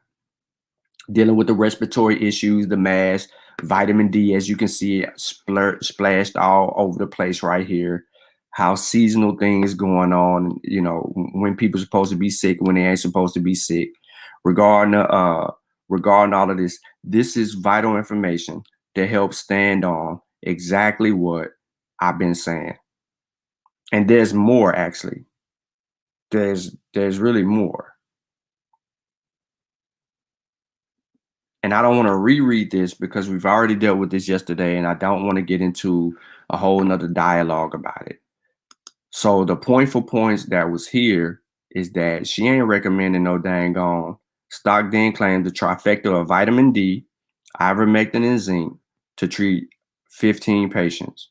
dealing with the respiratory issues, the mask, Vitamin D, as you can see, splashed all over the place right here. How seasonal things going on, you know, when people are supposed to be sick, when they ain't supposed to be sick. Regarding all of this, this is vital information that helps stand on exactly what I've been saying. And there's more, actually. There's really more. And I don't want to reread this because we've already dealt with this yesterday, and I don't want to get into a whole nother dialogue about it. So the point for points that was here is that she ain't recommending no dang on. Stock then claimed the trifecta of vitamin D, ivermectin, and zinc to treat 15 patients.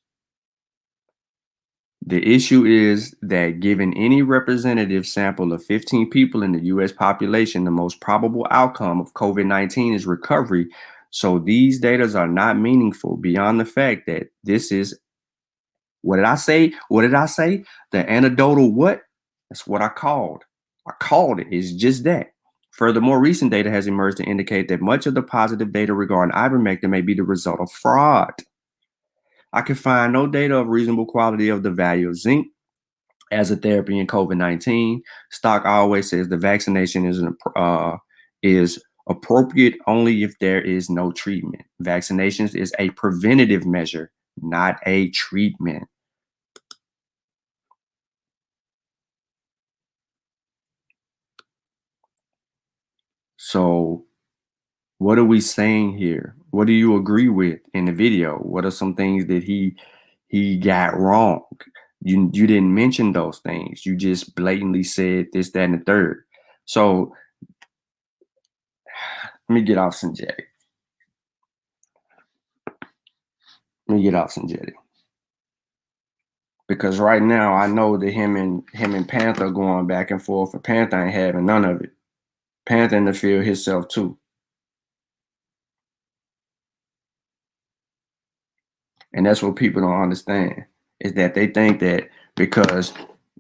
The issue is that given any representative sample of 15 people in the US population, the most probable outcome of COVID-19 is recovery. So these data are not meaningful beyond the fact that this is, what did I say? What did I say? The anecdotal what? That's what I called. I called it. It's just that. Furthermore, recent data has emerged to indicate that much of the positive data regarding ivermectin may be the result of fraud. I can find no data of reasonable quality of the value of zinc as a therapy in COVID-19. Stock always says the vaccination is appropriate only if there is no treatment. Vaccinations is a preventative measure, not a treatment. So what are we saying here? What do you agree with in the video? What are some things that he got wrong? You didn't mention those things. You just blatantly said this, that, and the third. So let me get off Sanjetti. Because right now I know that him and Panther going back and forth, and Panther ain't having none of it. Panther in the field himself too. And that's what people don't understand, is that they think that because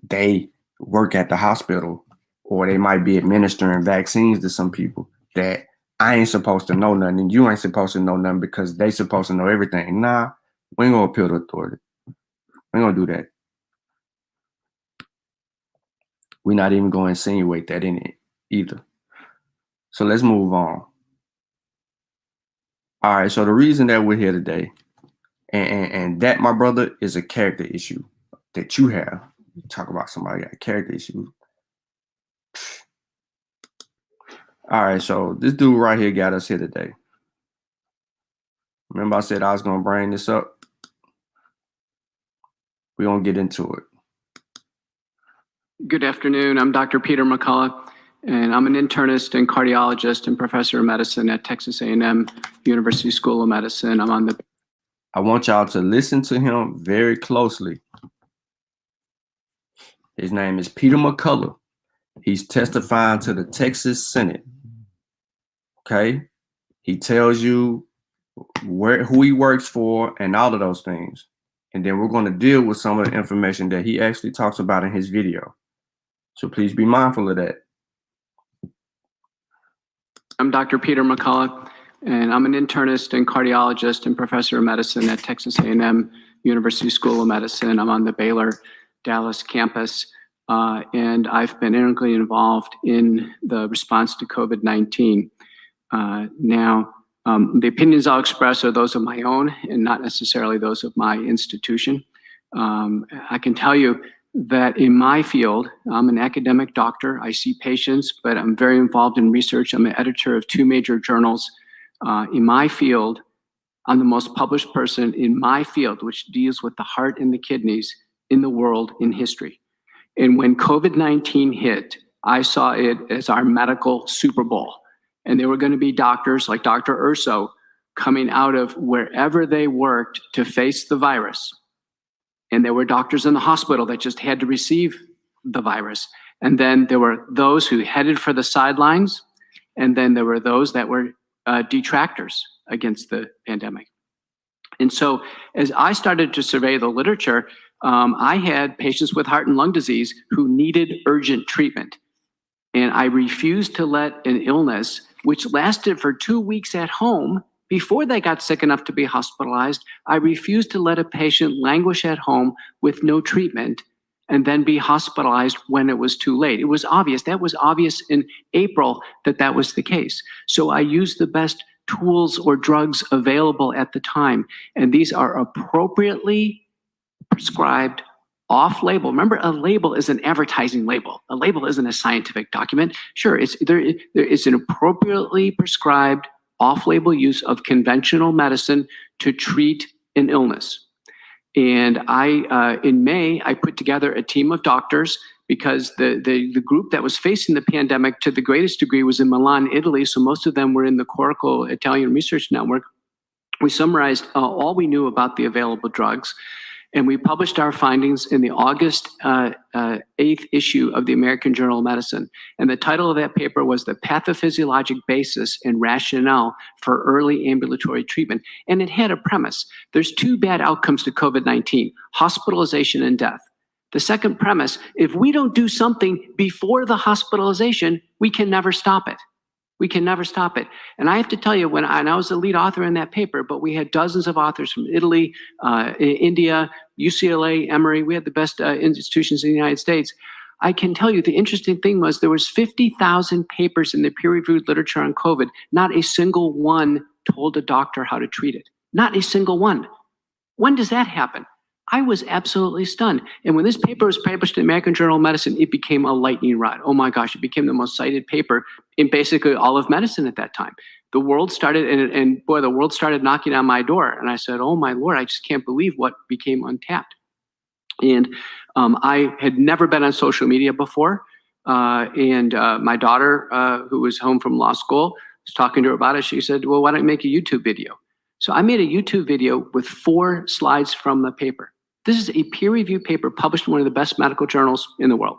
they work at the hospital or they might be administering vaccines to some people, that I ain't supposed to know nothing and you ain't supposed to know nothing because they supposed to know everything. Nah, we ain't gonna appeal to authority. We ain't gonna do that. We're not even gonna insinuate that in it either. So let's move on. All right, so the reason that we're here today, and that, my brother, is a character issue that you have. You talk about somebody got a character issue. All right, so this dude right here got us here today. Remember I said I was going to bring this up? We're going to get into it. Good afternoon. I'm Dr. Peter McCullough, and I'm an internist and cardiologist and professor of medicine at Texas A&M University School of Medicine. I want y'all to listen to him very closely. His name is Peter McCullough. He's testifying to the Texas Senate. Okay? He tells you who he works for and all of those things. And then we're going to deal with some of the information that he actually talks about in his video. So please be mindful of that. I'm Dr. Peter McCullough, and I'm an internist and cardiologist and professor of medicine at Texas A&M University School of Medicine. I'm on the Baylor Dallas campus, and I've been integrally involved in the response to COVID-19. The opinions I'll express are those of my own and not necessarily those of my institution. I can tell you that in my field, I'm an academic doctor. I see patients, but I'm very involved in research. I'm an editor of 2 major journals. In my field, I'm the most published person in my field, which deals with the heart and the kidneys in the world in history. And when COVID-19 hit, I saw it as our medical Super Bowl. And there were going to be doctors like Dr. Urso coming out of wherever they worked to face the virus. And there were doctors in the hospital that just had to receive the virus. And then there were those who headed for the sidelines. And then there were those that were detractors against the pandemic. And so as I started to survey the literature, I had patients with heart and lung disease who needed urgent treatment. And I refused to let an illness, which lasted for 2 weeks at home, Before they got sick enough to be hospitalized, I refused to let a patient languish at home with no treatment and then be hospitalized when it was too late. It was obvious. That was obvious in April that was the case. So I used the best tools or drugs available at the time. And these are appropriately prescribed off-label. Remember, a label is an advertising label. A label isn't a scientific document. Sure, there is an appropriately prescribed off-label use of conventional medicine to treat an illness. And in May, I put together a team of doctors because the group that was facing the pandemic to the greatest degree was in Milan, Italy. So most of them were in the Coracle Italian Research Network. We summarized all we knew about the available drugs. And we published our findings in the August 8th issue of the American Journal of Medicine. And the title of that paper was The Pathophysiologic Basis and Rationale for Early Ambulatory Treatment. And it had a premise. There's two bad outcomes to COVID-19, hospitalization and death. The second premise, if we don't do something before the hospitalization, we can never stop it. We can never stop it. And I have to tell you, and I was the lead author in that paper, but we had dozens of authors from Italy, India, UCLA, Emory. We had the best institutions in the United States. I can tell you the interesting thing was there was 50,000 papers in the peer-reviewed literature on COVID. Not a single one told a doctor how to treat it. Not a single one. When does that happen? I was absolutely stunned. And when this paper was published in the American Journal of Medicine, it became a lightning rod. Oh my gosh, it became the most cited paper in basically all of medicine at that time. The world started, and boy, the world started knocking on my door. And I said, oh my Lord, I just can't believe what became untapped. And I had never been on social media before. And my daughter, who was home from law school, was talking to her about it. She said, well, why don't you make a YouTube video? So I made a YouTube video with 4 slides from the paper. This is a peer-reviewed paper published in one of the best medical journals in the world.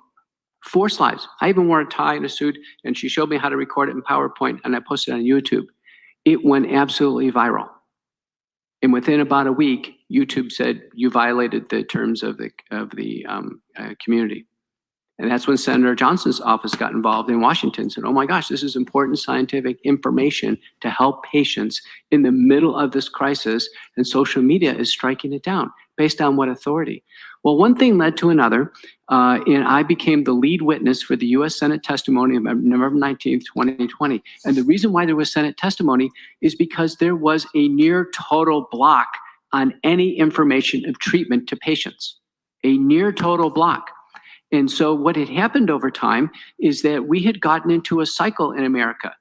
4 slides. I even wore a tie and a suit, and she showed me how to record it in PowerPoint, and I posted it on YouTube. It went absolutely viral. And within about a week, YouTube said, you violated the terms of the community. And that's when Senator Johnson's office got involved in Washington and said, oh my gosh, this is important scientific information to help patients in the middle of this crisis, and social media is striking it down. Based on what authority? Well, one thing led to another, and I became the lead witness for the U.S. Senate testimony of November 19th, 2020. And the reason why there was Senate testimony is because there was a near total block on any information of treatment to patients. A near total block. And so what had happened over time is that we had gotten into a cycle in America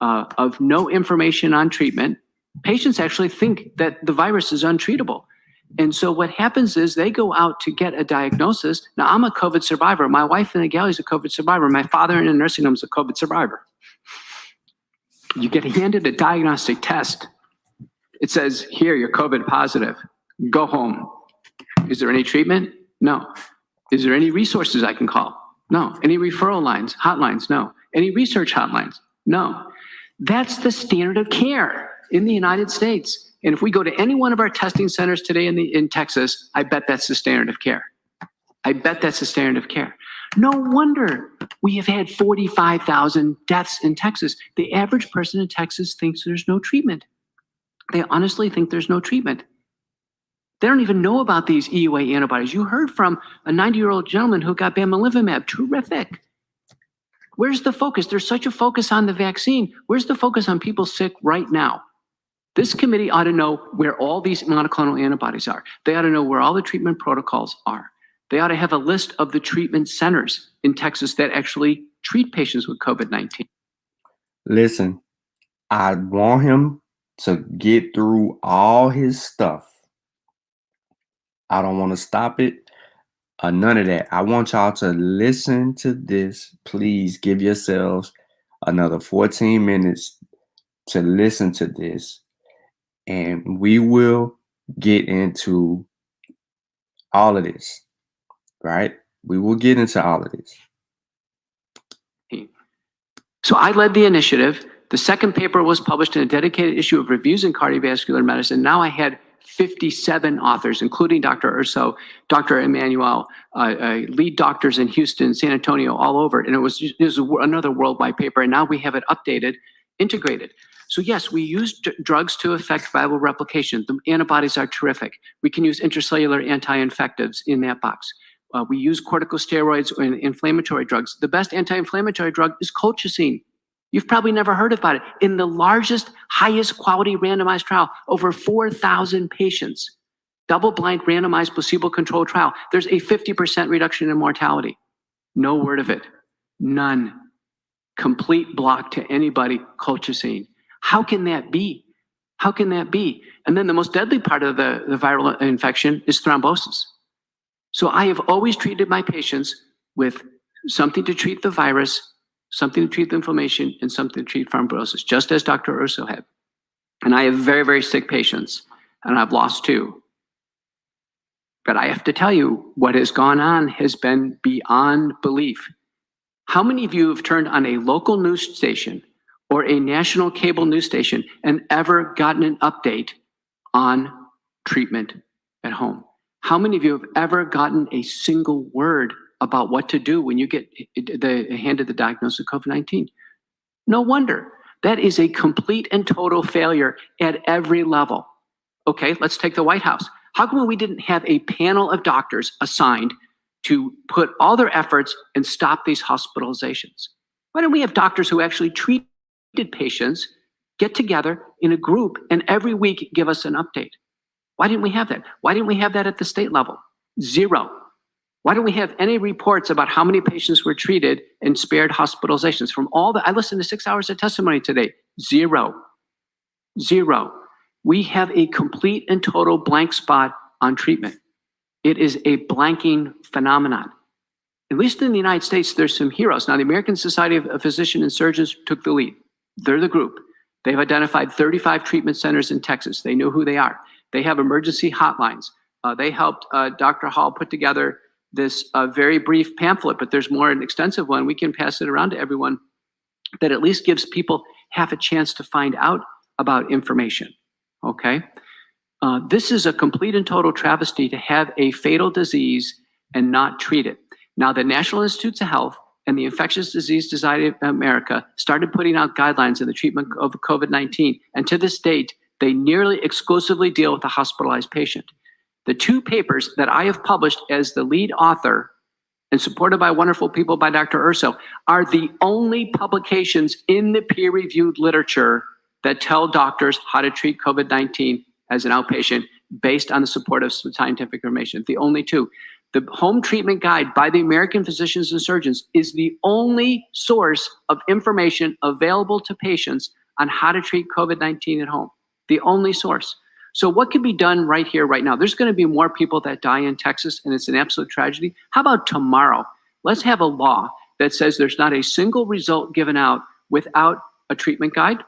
of no information on treatment. Patients actually think that the virus is untreatable. And so what happens is they go out to get a diagnosis. Now, I'm a COVID survivor. My wife in the galley is a COVID survivor. My father in a nursing home is a COVID survivor. You get handed a diagnostic test. It says, here, you're COVID positive. Go home. Is there any treatment? No. Is there any resources I can call? No. Any referral lines, hotlines? No. Any research hotlines? No. That's the standard of care in the United States. And if we go to any one of our testing centers today in Texas, I bet that's the standard of care. I bet that's the standard of care. No wonder we have had 45,000 deaths in Texas. The average person in Texas thinks there's no treatment. They honestly think there's no treatment. They don't even know about these EUA antibodies. You heard from a 90-year-old gentleman who got bamlanivimab. Terrific. Where's the focus? There's such a focus on the vaccine. Where's the focus on people sick right now? This committee ought to know where all these monoclonal antibodies are. They ought to know where all the treatment protocols are. They ought to have a list of the treatment centers in Texas that actually treat patients with COVID-19. Listen, I want him to get through all his stuff. I don't want to stop it. None of that. I want y'all to listen to this. Please give yourselves another 14 minutes to listen to this. And we will get into all of this, right? We will get into all of this. So I led the initiative. The second paper was published in a dedicated issue of Reviews in Cardiovascular Medicine. Now I had 57 authors, including Dr. Urso, Dr. Emmanuel, lead doctors in Houston, San Antonio, all over. And it was another worldwide paper. And now we have it updated, integrated. So yes, we use drugs to affect viral replication. The antibodies are terrific. We can use intracellular anti-infectives in that box. We use corticosteroids and inflammatory drugs. The best anti-inflammatory drug is colchicine. You've probably never heard about it. In the largest, highest quality randomized trial, over 4,000 patients, double-blind randomized placebo-controlled trial, there's a 50% reduction in mortality. No word of it. None. Complete block to anybody, colchicine. How can that be? How can that be? And then the most deadly part of the viral infection is thrombosis. So I have always treated my patients with something to treat the virus, something to treat the inflammation, and something to treat thrombosis, just as Dr. Urso had. And I have very, very sick patients, and I've lost 2. But I have to tell you, what has gone on has been beyond belief. How many of you have turned on a local news station or a national cable news station and ever gotten an update on treatment at home? How many of you have ever gotten a single word about what to do when you get handed the diagnosis of COVID-19? No wonder. That is a complete and total failure at every level. Okay, let's take the White House. How come we didn't have a panel of doctors assigned to put all their efforts and stop these hospitalizations? Why don't we have doctors who actually treated patients get together in a group and every week give us an update? Why didn't we have that? Why didn't we have that at the state level? 0. Why don't we have any reports about how many patients were treated and spared hospitalizations? From all the, I listened to 6 hours of testimony today. 0. 0. We have a complete and total blank spot on treatment. It is a blanking phenomenon. At least in the United States, there's some heroes. Now, the American Society of Physicians and Surgeons took the lead. They're the group. They've identified 35 treatment centers in Texas. They know who they are. They have emergency hotlines. They helped Dr. Hall put together this very brief pamphlet, but there's more an extensive one. We can pass it around to everyone that at least gives people half a chance to find out about information, okay? This is a complete and total travesty to have a fatal disease and not treat it. Now, the National Institutes of Health and the Infectious Disease Society of America started putting out guidelines in the treatment of COVID-19, and to this date, they nearly exclusively deal with the hospitalized patient. The 2 papers that I have published as the lead author and supported by wonderful people by Dr. Urso are the only publications in the peer-reviewed literature that tell doctors how to treat COVID-19 as an outpatient based on the support of scientific information. The only 2. The home treatment guide by the American Physicians and Surgeons is the only source of information available to patients on how to treat COVID-19 at home. The only source. So what can be done right here, right now? There's going to be more people that die in Texas, and it's an absolute tragedy. How about tomorrow? Let's have a law that says there's not a single result given out without a treatment guide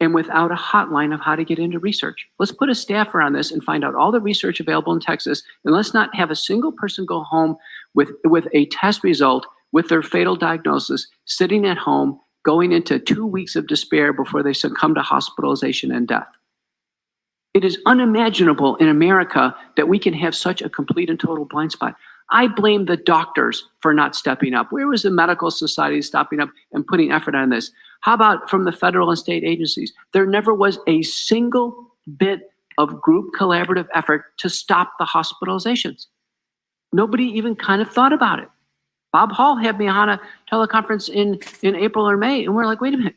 and without a hotline of how to get into research. Let's put a staffer on this and find out all the research available in Texas, and let's not have a single person go home with a test result with their fatal diagnosis, sitting at home, going into 2 weeks of despair before they succumb to hospitalization and death. It is unimaginable in America that we can have such a complete and total blind spot. I blame the doctors for not stepping up. Where was the medical society stepping up and putting effort on this? How about from the federal and state agencies? There never was a single bit of group collaborative effort to stop the hospitalizations. Nobody even kind of thought about it. Bob Hall had me on a teleconference in April or May, and we're like, wait a minute,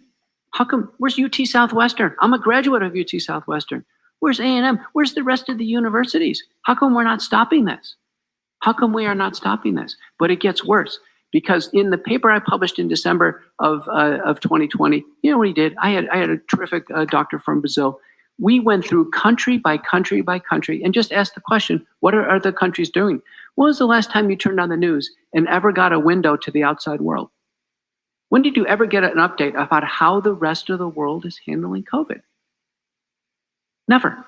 how come, where's UT Southwestern? I'm a graduate of UT Southwestern. Where's A&M? Where's the rest of the universities? How come we're not stopping this? How come we are not stopping this? But it gets worse, because in the paper I published in December of 2020, you know what he did? I had a terrific doctor from Brazil. We went through country by country by country and just asked the question, what are other countries doing? When was the last time you turned on the news and ever got a window to the outside world? When did you ever get an update about how the rest of the world is handling COVID? Never.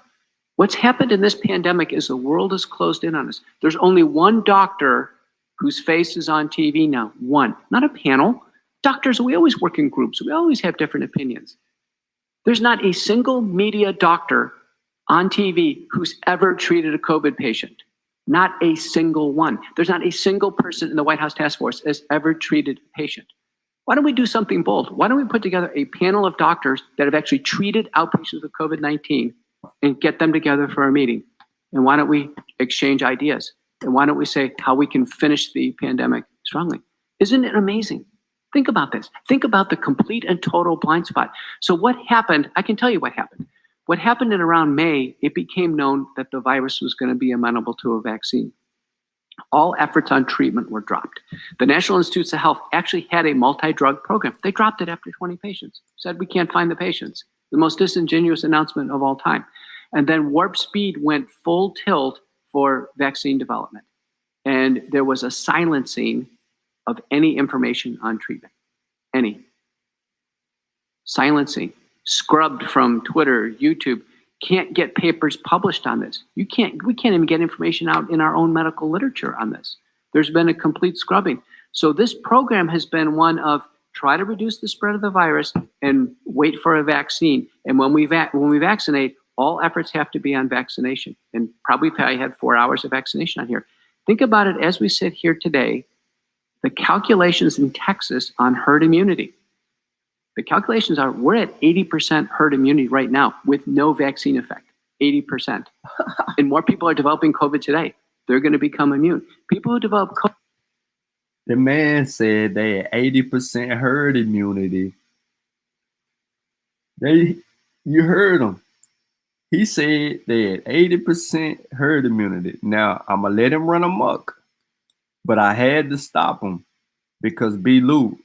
What's happened in this pandemic is the world is closed in on us. There's only one doctor whose face is on TV now. One, not a panel. Doctors, we always work in groups. We always have different opinions. There's not a single media doctor on TV who's ever treated a COVID patient. Not a single one. There's not a single person in the White House task force has ever treated a patient. Why don't we do something bold? Why don't we put together a panel of doctors that have actually treated outpatients with COVID-19 and get them together for a meeting? And why don't we exchange ideas? And why don't we say how we can finish the pandemic strongly? Isn't it amazing? Think about this. Think about the complete and total blind spot. So what happened? I can tell you what happened. What happened in around May, it became known that the virus was going to be amenable to a vaccine. All efforts on treatment were dropped. The National Institutes of Health actually had a multi-drug program. They dropped it after 20 patients, said we can't find the patients. The most disingenuous announcement of all time. And then warp speed went full tilt for vaccine development. And there was a silencing of any information on treatment. Any. Silencing. Scrubbed from Twitter, YouTube. Can't get papers published on this. We can't even get information out in our own medical literature on this. There's been a complete scrubbing. So this program has been one of try to reduce the spread of the virus and wait for a vaccine. And when we vaccinate, all efforts have to be on vaccination. And probably I had 4 hours of vaccination on here. Think about it as we sit here today, the calculations in Texas on herd immunity. The calculations are we're at 80% herd immunity right now with no vaccine effect, 80%. And more people are developing COVID today. They're going to become immune. People who develop COVID. The man said they had 80% herd immunity. You heard him. He said they had 80% herd immunity. Now, I'm going to let him run amok. But I had to stop him because B. Lou,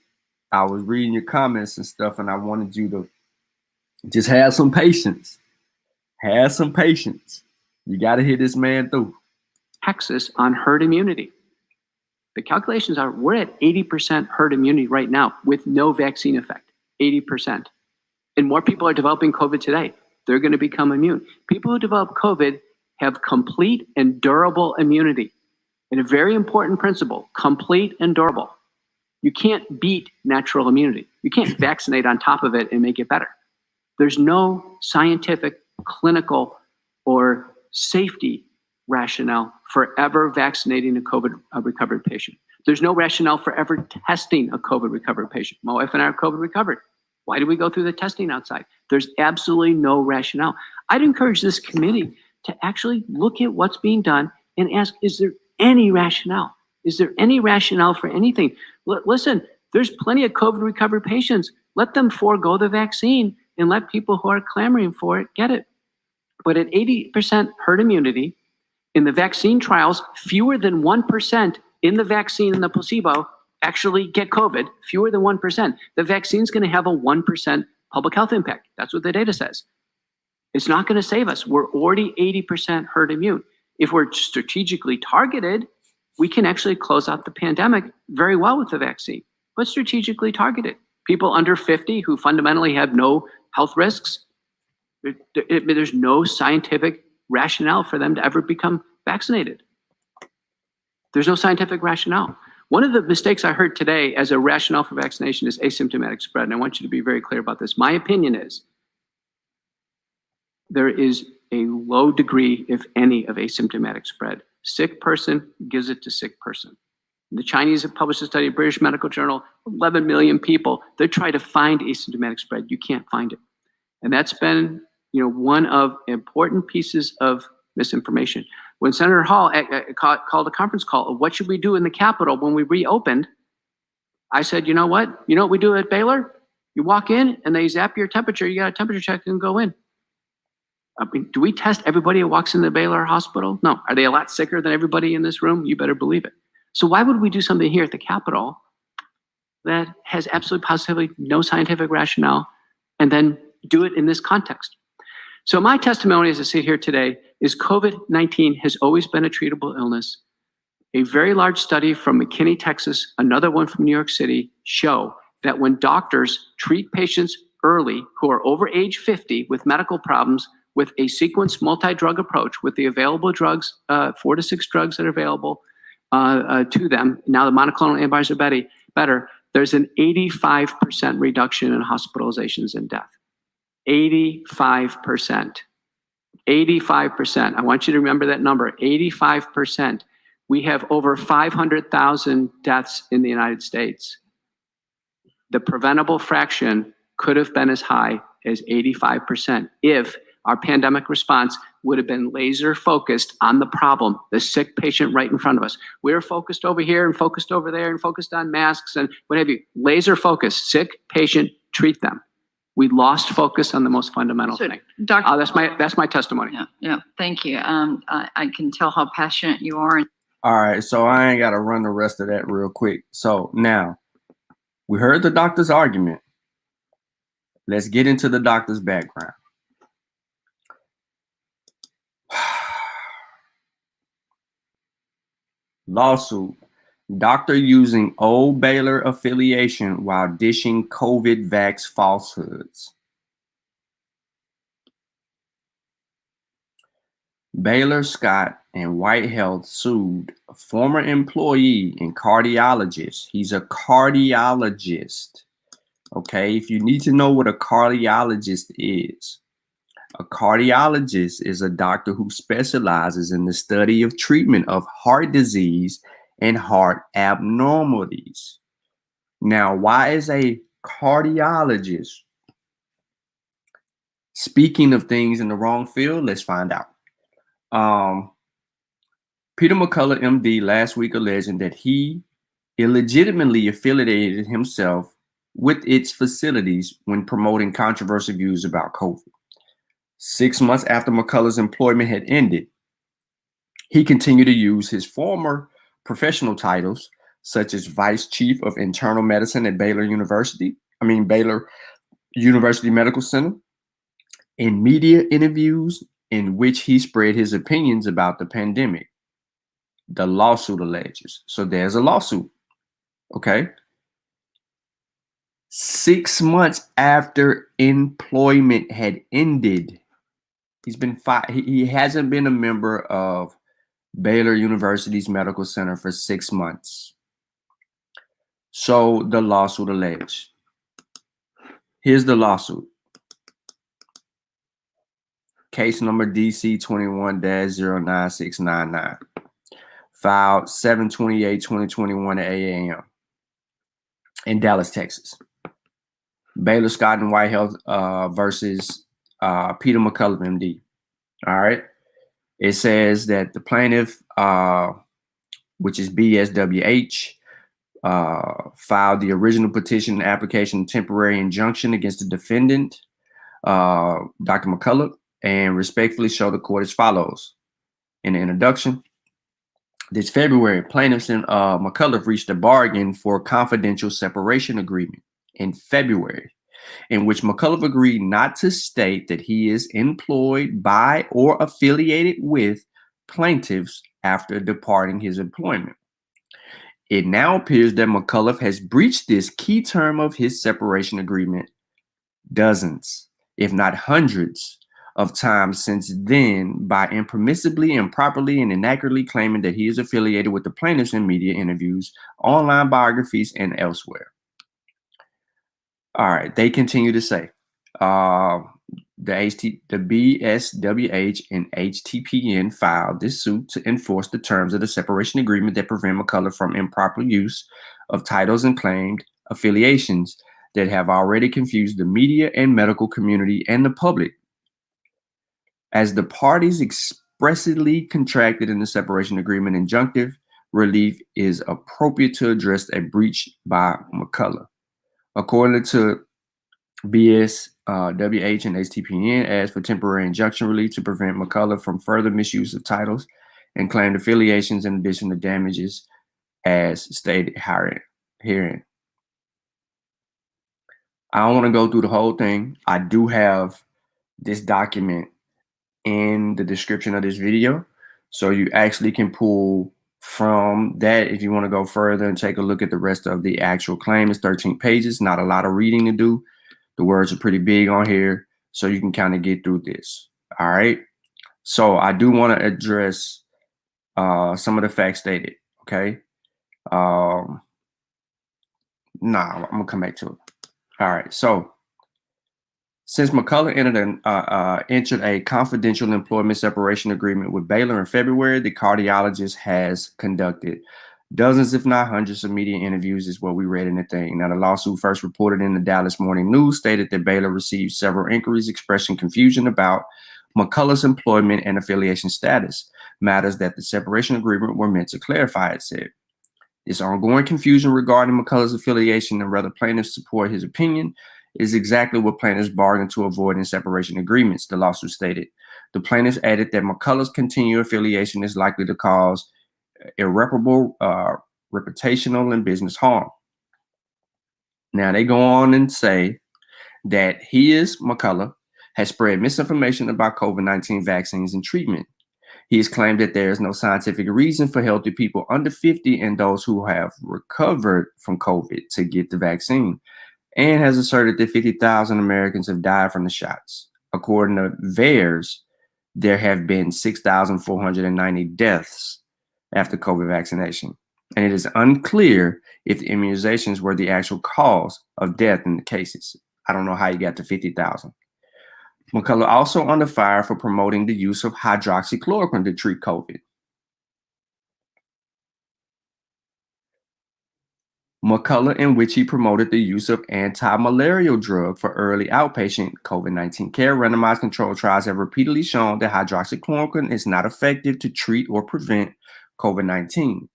I was reading your comments and stuff, and I wanted you to just have some patience. Have some patience. You got to hear this man through. Texas on herd immunity. The calculations are we're at 80% herd immunity right now with no vaccine effect, 80%. And more people are developing COVID today. They're going to become immune. People who develop COVID have complete and durable immunity. And a very important principle, complete and durable. You can't beat natural immunity. You can't vaccinate on top of it and make it better. There's no scientific, clinical, or safety rationale for ever vaccinating a COVID recovered patient. There's no rationale for ever testing a COVID recovered patient. My wife and I are COVID recovered. Why do we go through the testing outside? There's absolutely no rationale. I'd encourage this committee to actually look at what's being done and ask, is there any rationale? Is there any rationale for anything? Listen, there's plenty of COVID recovered patients. Let them forego the vaccine and let people who are clamoring for it get it. But at 80% herd immunity, in the vaccine trials, fewer than 1% in the vaccine and the placebo actually get COVID, fewer than 1%. The vaccine's going to have a 1% public health impact. That's what the data says. It's not going to save us. We're already 80% herd immune. If we're strategically targeted, we can actually close out the pandemic very well with the vaccine, but strategically targeted. People under 50 who fundamentally have no health risks, there's no scientific rationale for them to ever become vaccinated. There's no scientific rationale. One of the mistakes I heard today as a rationale for vaccination is asymptomatic spread, and I want you to be very clear about this. My opinion is there is a low degree, if any, of asymptomatic spread. Sick person gives it to sick person. The Chinese have published a study, British Medical Journal, 11 million people. They try to find asymptomatic spread. You can't find it. And that's been, one of important pieces of misinformation. When Senator Hall called a conference call of what should we do in the Capitol when we reopened, I said, you know what? You know what we do at Baylor? You walk in and they zap your temperature. You got a temperature check and go in. I mean, do we test everybody who walks into the Baylor Hospital? No. Are they a lot sicker than everybody in this room? You better believe it. So why would we do something here at the Capitol that has absolutely positively no scientific rationale and then do it in this context? So my testimony as I sit here today is COVID-19 has always been a treatable illness. A very large study from McKinney, Texas, another one from New York City, show that when doctors treat patients early who are over age 50 with medical problems with a sequenced multi-drug approach with the available drugs, 4 to 6 drugs that are available to them, now the monoclonal antibodies are better, there's an 85% reduction in hospitalizations and death. 85%. 85%. I want you to remember that number, 85%. We have over 500,000 deaths in the United States. The preventable fraction could have been as high as 85% if our pandemic response would have been laser focused on the problem, the sick patient right in front of us. We were focused over here and focused over there and focused on masks and what have you. Laser focused, sick patient, treat them. We lost focus on the most fundamental thing. Dr. That's my testimony. Yeah, thank you. I can tell how passionate you are. All right, so I ain't got to run the rest of that real quick. So now we heard the doctor's argument. Let's get into the doctor's background. Lawsuit. Doctor using old Baylor affiliation while dishing COVID vax falsehoods. Baylor Scott and White Health sued a former employee and cardiologist. He's a cardiologist. Okay, if you need to know what a cardiologist is a doctor who specializes in the study of treatment of heart disease and heart abnormalities. Now, why is a cardiologist speaking of things in the wrong field? Let's find out. Peter McCullough, MD, last week alleged that he illegitimately affiliated himself with its facilities when promoting controversial views about COVID. 6 months after McCullough's employment had ended, he continued to use his former professional titles, such as Vice Chief of Internal Medicine at Baylor University Medical Center, in media interviews in which he spread his opinions about the pandemic. The lawsuit alleges. So there's a lawsuit, okay? 6 months after employment had ended, he's been fired. He hasn't been a member of Baylor University's Medical Center for 6 months. So the lawsuit alleged. Here's the lawsuit. Case number DC 21-09699. Filed 7/28/2021 at 8 a.m. in Dallas, Texas. Baylor Scott and White Health versus Peter McCullough, MD. All right. It says that the plaintiff, which is BSWH, filed the original petition application temporary injunction against the defendant, Dr. McCullough, and respectfully show the court as follows. In the introduction, this February, plaintiffs and McCullough reached a bargain for a confidential separation agreement in February, in which McCullough agreed not to state that he is employed by or affiliated with plaintiffs after departing his employment. It now appears that McCullough has breached this key term of his separation agreement dozens, if not hundreds, of times since then by impermissibly, improperly, and inaccurately claiming that he is affiliated with the plaintiffs in media interviews, online biographies, and elsewhere. All right, they continue to say the BSWH and HTPN filed this suit to enforce the terms of the separation agreement that prevent McCullough from improper use of titles and claimed affiliations that have already confused the media and medical community and the public. As the parties expressly contracted in the separation agreement, injunctive relief is appropriate to address a breach by McCullough. According to BSWH and HTPN, asked for temporary injunction relief to prevent McCullough from further misuse of titles and claimed affiliations in addition to damages as stated herein. I don't want to go through the whole thing. I do have this document in the description of this video, so you actually can pull from that if you want to go further and take a look at the rest of the actual claim. It's 13 pages, not a lot of reading to do. The words are pretty big on here, so you can kind of get through this. All right, so I do want to address some of the facts stated. Okay, I'm gonna come back to it. All right, so since McCullough entered a confidential employment separation agreement with Baylor in February, the cardiologist has conducted Dozens, if not hundreds, of media interviews is what we read in the thing. Now, the lawsuit first reported in the Dallas Morning News stated that Baylor received several inquiries expressing confusion about McCullough's employment and affiliation status, matters that the separation agreement were meant to clarify, it said. This ongoing confusion regarding McCullough's affiliation and whether plaintiffs support his opinion is exactly what plaintiffs bargained to avoid in separation agreements, the lawsuit stated. The plaintiffs added that McCullough's continued affiliation is likely to cause irreparable reputational and business harm. Now, they go on and say that McCullough, has spread misinformation about COVID-19 vaccines and treatment. He has claimed that there is no scientific reason for healthy people under 50 and those who have recovered from COVID to get the vaccine, and has asserted that 50,000 Americans have died from the shots. According to VAERS, there have been 6,490 deaths after COVID vaccination, and it is unclear if the immunizations were the actual cause of death in the cases. I don't know how you got to 50,000. McCullough also under fire for promoting the use of hydroxychloroquine to treat COVID. McCullough, in which he promoted the use of anti-malarial drug for early outpatient COVID-19 care. Randomized controlled trials have repeatedly shown that hydroxychloroquine is not effective to treat or prevent COVID-19.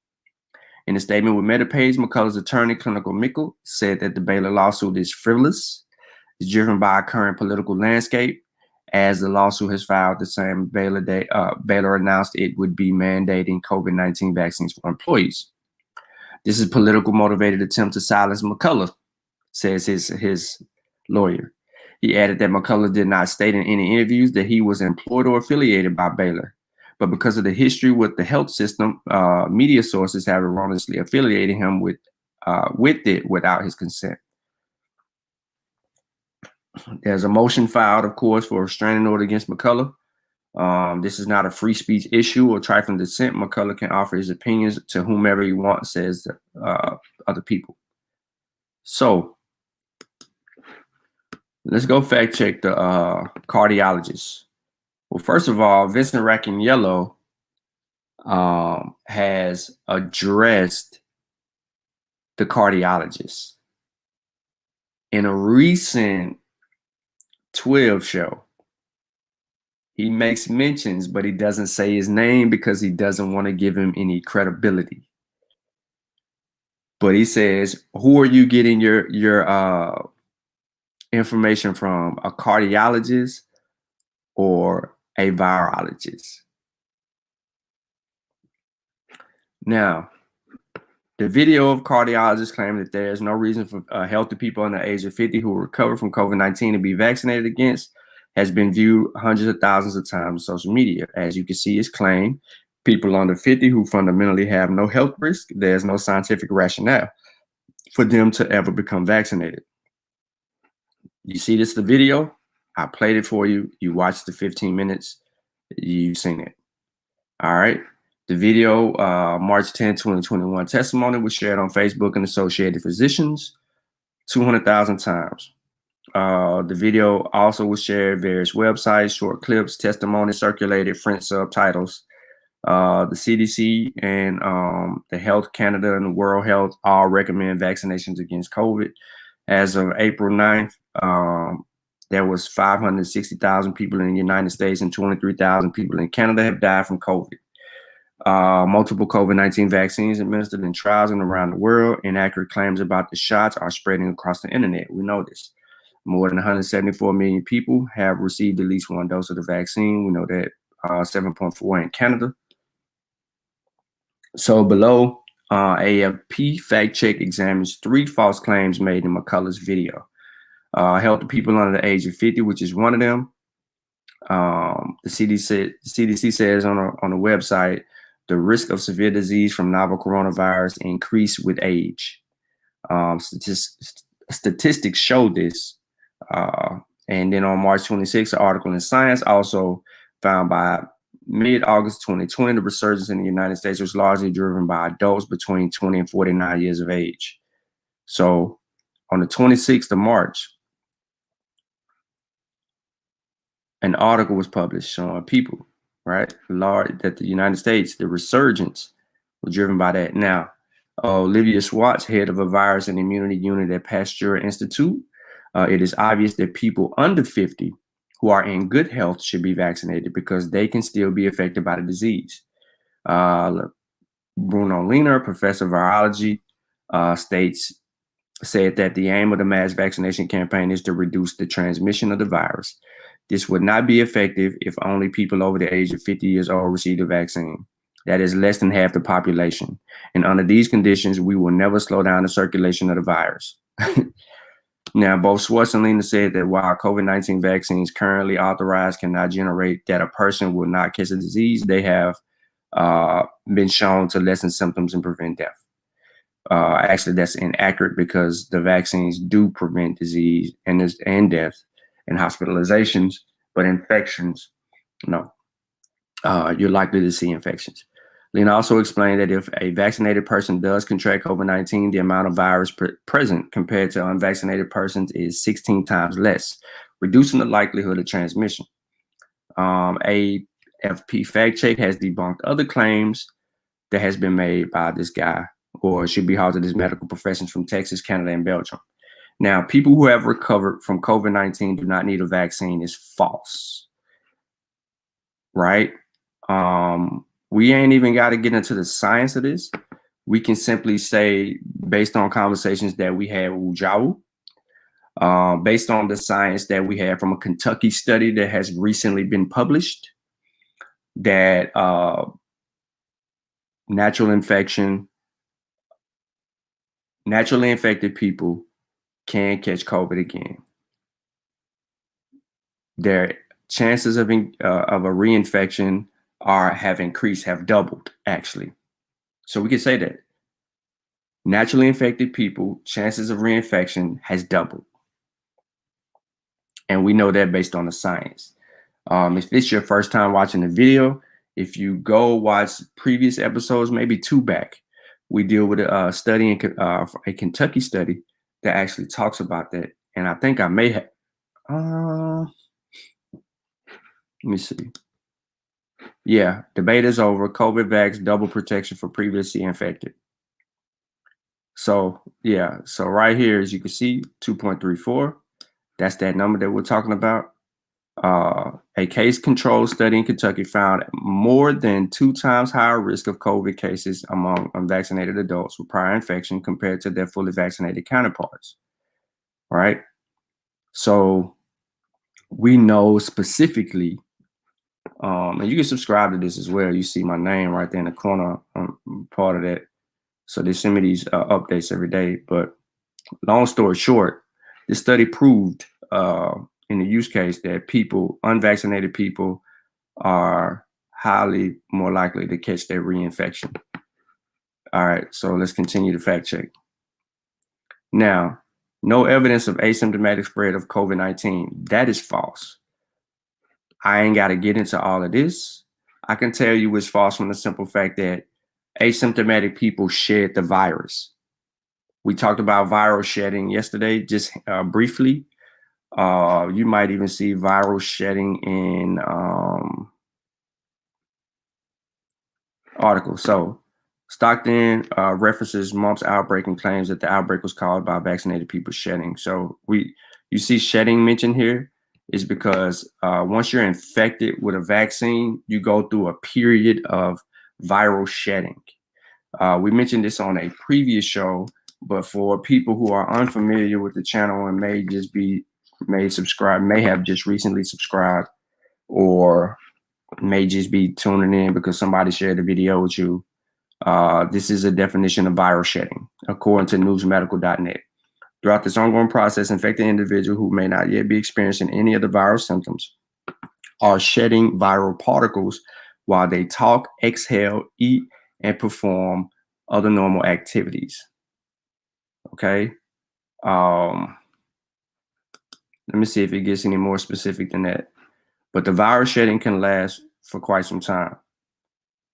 In a statement with MetaPage, McCullough's attorney, Clinical Mickle, said that the Baylor lawsuit is frivolous, is driven by a current political landscape. As the lawsuit has filed the same Baylor announced it would be mandating COVID-19 vaccines for employees. This is a political motivated attempt to silence McCullough, says his lawyer. He added that McCullough did not state in any interviews that he was employed or affiliated by Baylor, but because of the history with the health system, media sources have erroneously affiliated him with it without his consent. There's a motion filed, of course, for a restraining order against McCullough. This is not a free speech issue or trifling dissent. McCullough can offer his opinions to whomever he wants, says other people. So let's go fact check the cardiologist. Well, first of all, Vincent Racaniello has addressed the cardiologist in a recent 12 show. He makes mentions, but he doesn't say his name because he doesn't want to give him any credibility. But he says, who are you getting your information from? A cardiologist or a virologist? Now, the video of cardiologists claim that there is no reason for healthy people under the age of 50 who recover from COVID-19 to be vaccinated against has been viewed hundreds of thousands of times on social media. As you can see, it's claimed people under 50 who fundamentally have no health risk, there's no scientific rationale for them to ever become vaccinated. You see this, the video? I played it for you. You watched the 15 minutes. You've seen it. All right. The video, March 10, 2021 testimony was shared on Facebook and Associated Physicians 200,000 times. The video also was shared various websites, short clips, testimonies circulated, French subtitles. The CDC and the Health Canada and the World Health all recommend vaccinations against COVID. As of April 9th, there was 560,000 people in the United States and 23,000 people in Canada have died from COVID. Multiple COVID-19 vaccines administered in trials and around the world. Inaccurate claims about the shots are spreading across the internet. We know this. More than 174 million people have received at least one dose of the vaccine. We know that 7.4 in Canada. So below, AFP fact check examines 3 false claims made in McCullough's video. Healthy people under the age of 50, which is one of them. The CDC says on the website, the risk of severe disease from novel coronavirus increase with age. Statistics show this. And then on March 26th, an article in Science also found by mid-August 2020, the resurgence in the United States was largely driven by adults between 20 and 49 years of age. So on the 26th of March, an article was published showing people, right, that the United States, the resurgence was driven by that. Now, Olivia Swartz, head of a virus and immunity unit at Pasteur Institute. It is obvious that people under 50 who are in good health should be vaccinated because they can still be affected by the disease. Bruno Lehner, professor of virology, said that the aim of the mass vaccination campaign is to reduce the transmission of the virus. This would not be effective if only people over the age of 50 years old receive the vaccine. That is less than half the population. And under these conditions, we will never slow down the circulation of the virus. Now, both Swartz and Lehner said that while COVID-19 vaccines currently authorized cannot generate that a person will not catch the disease, they have been shown to lessen symptoms and prevent death. Actually, that's inaccurate because the vaccines do prevent disease and death and hospitalizations, but infections, no. You're likely to see infections. Lena also explained that if a vaccinated person does contract COVID-19, the amount of virus present compared to unvaccinated persons is 16 times less, reducing the likelihood of transmission. AFP Fact Check has debunked other claims that has been made by this guy, or should be halted as medical professions from Texas, Canada, and Belgium. Now, people who have recovered from COVID-19 do not need a vaccine is false, right? We ain't even got to get into the science of this. We can simply say, based on conversations that we had with Ujawu, based on the science that we had from a Kentucky study that has recently been published, that naturally infected people can catch COVID again. Their chances of a reinfection have increased, have doubled, actually. So we can say that naturally infected people, chances of reinfection has doubled. And we know that based on the science. If it's your first time watching the video, if you go watch previous episodes, maybe 2 back, we deal with a study, a Kentucky study that actually talks about that. And I think I may have, let me see. Yeah, debate is over. COVID vax, double protection for previously infected. So yeah, so right here, as you can see, 2.34, that's that number that we're talking about. A case control study in Kentucky found more than 2 times higher risk of COVID cases among unvaccinated adults with prior infection compared to their fully vaccinated counterparts. All right. So we know specifically, and you can subscribe to this as well. You see my name right there in the corner. I'm part of that. So they send me these updates every day. But long story short, this study proved in the use case that unvaccinated people are highly more likely to catch their reinfection. All right, so let's continue the fact check. Now, no evidence of asymptomatic spread of COVID-19. That is false. I ain't got to get into all of this. I can tell you it's false from the simple fact that asymptomatic people shed the virus. We talked about viral shedding yesterday, just briefly. You might even see viral shedding in articles. So Stockton references mumps outbreak and claims that the outbreak was caused by vaccinated people shedding. So you see shedding mentioned here is because once you're infected with a vaccine, you go through a period of viral shedding. We mentioned this on a previous show, but for people who are unfamiliar with the channel and may have just recently subscribed, or may just be tuning in because somebody shared a video with you. This is a definition of viral shedding, according to newsmedical.net. Throughout this ongoing process, infected individuals who may not yet be experiencing any of the viral symptoms are shedding viral particles while they talk, exhale, eat, and perform other normal activities. Okay. Let me see if it gets any more specific than that. But the virus shedding can last for quite some time.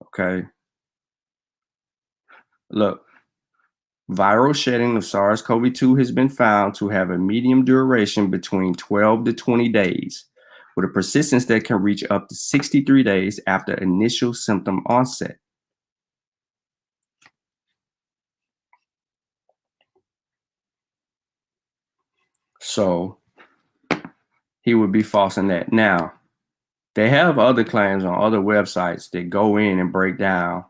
Okay. Look, viral shedding of SARS-CoV-2 has been found to have a medium duration between 12 to 20 days, with a persistence that can reach up to 63 days after initial symptom onset. So he would be false in that. Now, they have other claims on other websites that go in and break down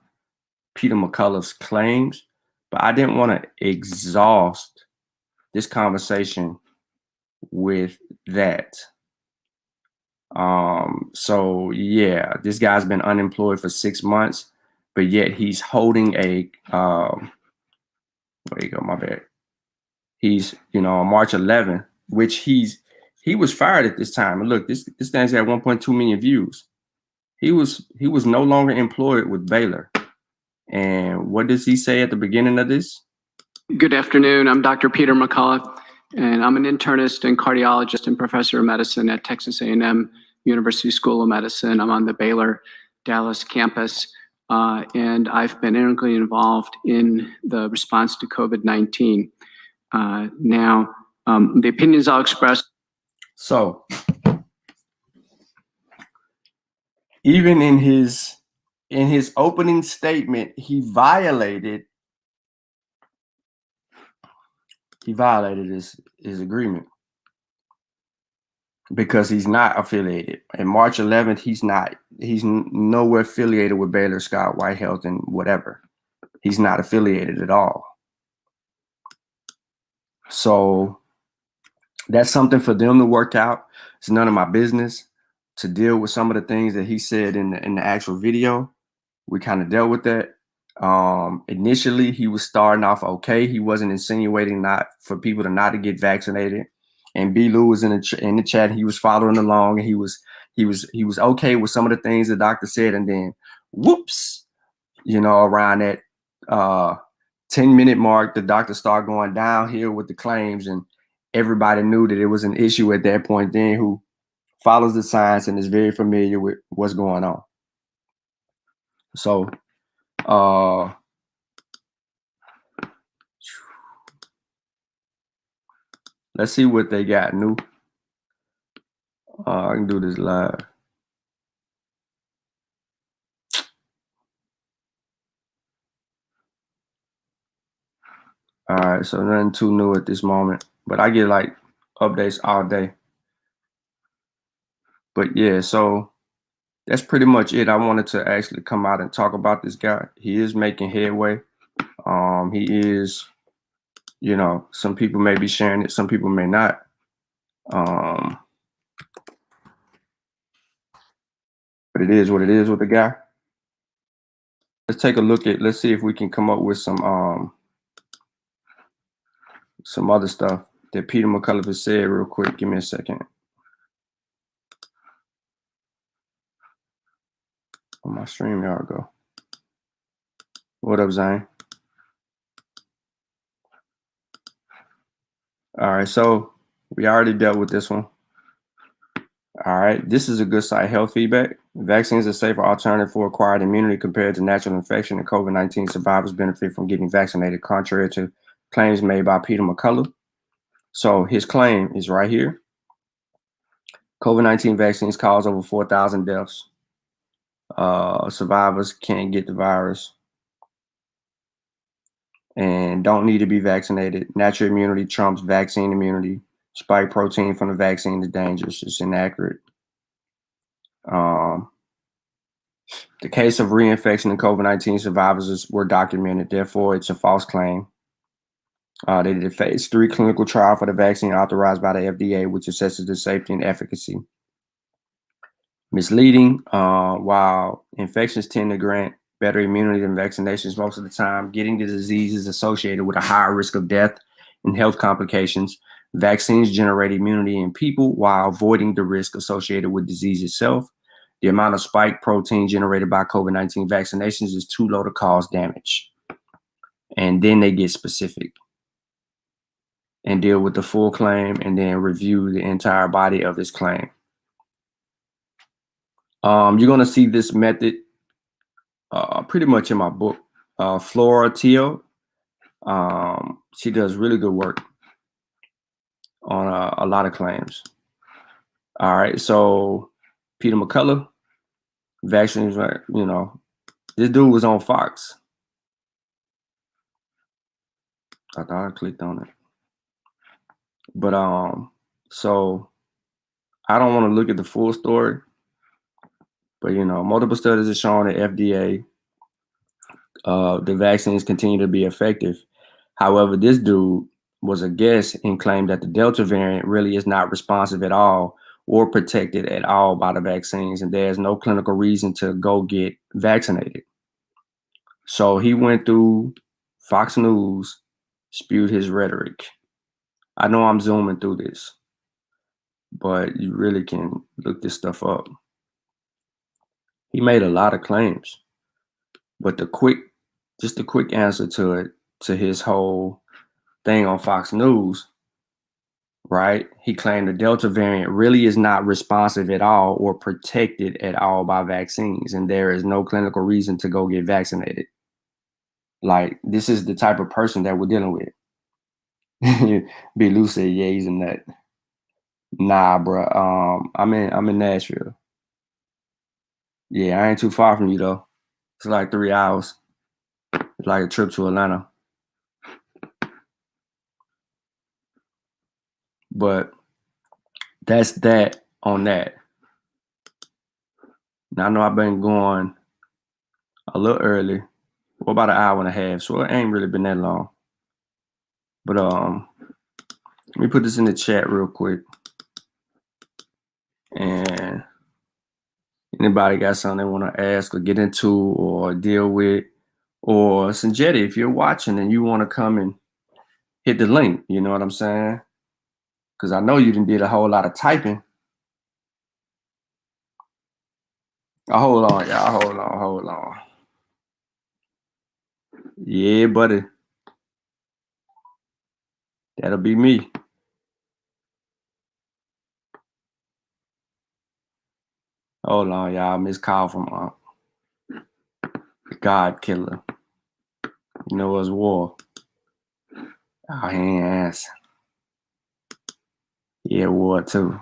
Peter McCullough's claims, but I didn't want to exhaust this conversation with that. So yeah, this guy's been unemployed for 6 months, but yet he's holding a there you go, my bad. He's, on March 11th, which he was fired at this time. And look, this thing's got 1.2 million views. He was no longer employed with Baylor. And what does he say at the beginning of this? Good afternoon. I'm Dr. Peter McCullough, and I'm an internist and cardiologist and professor of medicine at Texas A&M University School of Medicine. I'm on the Baylor Dallas campus, and I've been integrally involved in the response to COVID-19. Now, the opinions I'll express. So, even in his opening statement, he violated his agreement because he's not affiliated. And March 11th, he's nowhere affiliated with Baylor Scott White Health and whatever. He's not affiliated at all. So that's something for them to work out. It's none of my business to deal with some of the things that he said in the actual video. We kind of dealt with that. Initially, he was starting off okay. He wasn't insinuating not for people to not to get vaccinated. And B. Lou was in the chat. He was following along, and he was okay with some of the things the doctor said. And then, whoops, around that 10-minute mark, the doctor started going downhill with the claims, and everybody knew that it was an issue at that point. Then, who follows the science and is very familiar with what's going on. So, let's see what they got new. I can do this live. All right, so nothing too new at this moment, but I get like updates all day. But yeah, so that's pretty much it. I wanted to actually come out and talk about this guy. He is making headway. He is, some people may be sharing it, some people may not. But it is what it is with the guy. Let's take a look at, let's see if we can come up with some other stuff that Peter McCullough has said real quick. Give me a second. On my StreamYard go. What up, Zane? All right, so we already dealt with this one. All right, this is a good site, health feedback. Vaccines are a safer alternative for acquired immunity compared to natural infection, and COVID-19 survivors benefit from getting vaccinated, contrary to claims made by Peter McCullough. So his claim is right here. COVID-19 vaccines cause over 4,000 deaths. Survivors can't get the virus and don't need to be vaccinated. Natural immunity trumps vaccine immunity. Spike protein from the vaccine is dangerous. It's inaccurate. The case of reinfection in COVID-19 survivors were documented. Therefore, it's a false claim. They did a phase 3 clinical trial for the vaccine authorized by the FDA, which assesses the safety and efficacy. Misleading. While infections tend to grant better immunity than vaccinations most of the time, getting the disease is associated with a higher risk of death and health complications. Vaccines generate immunity in people while avoiding the risk associated with disease itself. The amount of spike protein generated by COVID-19 vaccinations is too low to cause damage. And then they get specific and deal with the full claim and then review the entire body of this claim. You're going to see this method pretty much in my book. Flora Teal, she does really good work on a lot of claims. All right, so Peter McCullough, vaccines, this dude was on Fox. I thought I clicked on it. But So I don't want to look at the full story, but multiple studies have shown that FDA, the vaccines continue to be effective. However, this dude was a guest and claimed that the Delta variant really is not responsive at all or protected at all by the vaccines, and there's no clinical reason to go get vaccinated. So he went through Fox News, spewed his rhetoric. I know I'm zooming through this, but you really can look this stuff up. He made a lot of claims, but the quick answer to his whole thing on Fox News, right? He claimed the Delta variant really is not responsive at all or protected at all by vaccines, and there is no clinical reason to go get vaccinated. Like, this is the type of person that we're dealing with. B. Lou said, yeah, he's a nut. Nah, bro. I'm in Nashville. Yeah, I ain't too far from you though. It's like 3 hours. It's like a trip to Atlanta. But that's that on that. Now I know I've been going a little early. Well, about an hour and a half, so it ain't really been that long. But let me put this in the chat real quick. And anybody got something they want to ask or get into or deal with, or Sanjetti, if you're watching and you want to come and hit the link, you know what I'm saying? Because I know you did a whole lot of typing. Oh, hold on, y'all. Hold on. Yeah, buddy. That'll be me. Hold on, y'all. Miss call from God Killer. You know it's war. Oh, he ain't answer. Yeah, war too.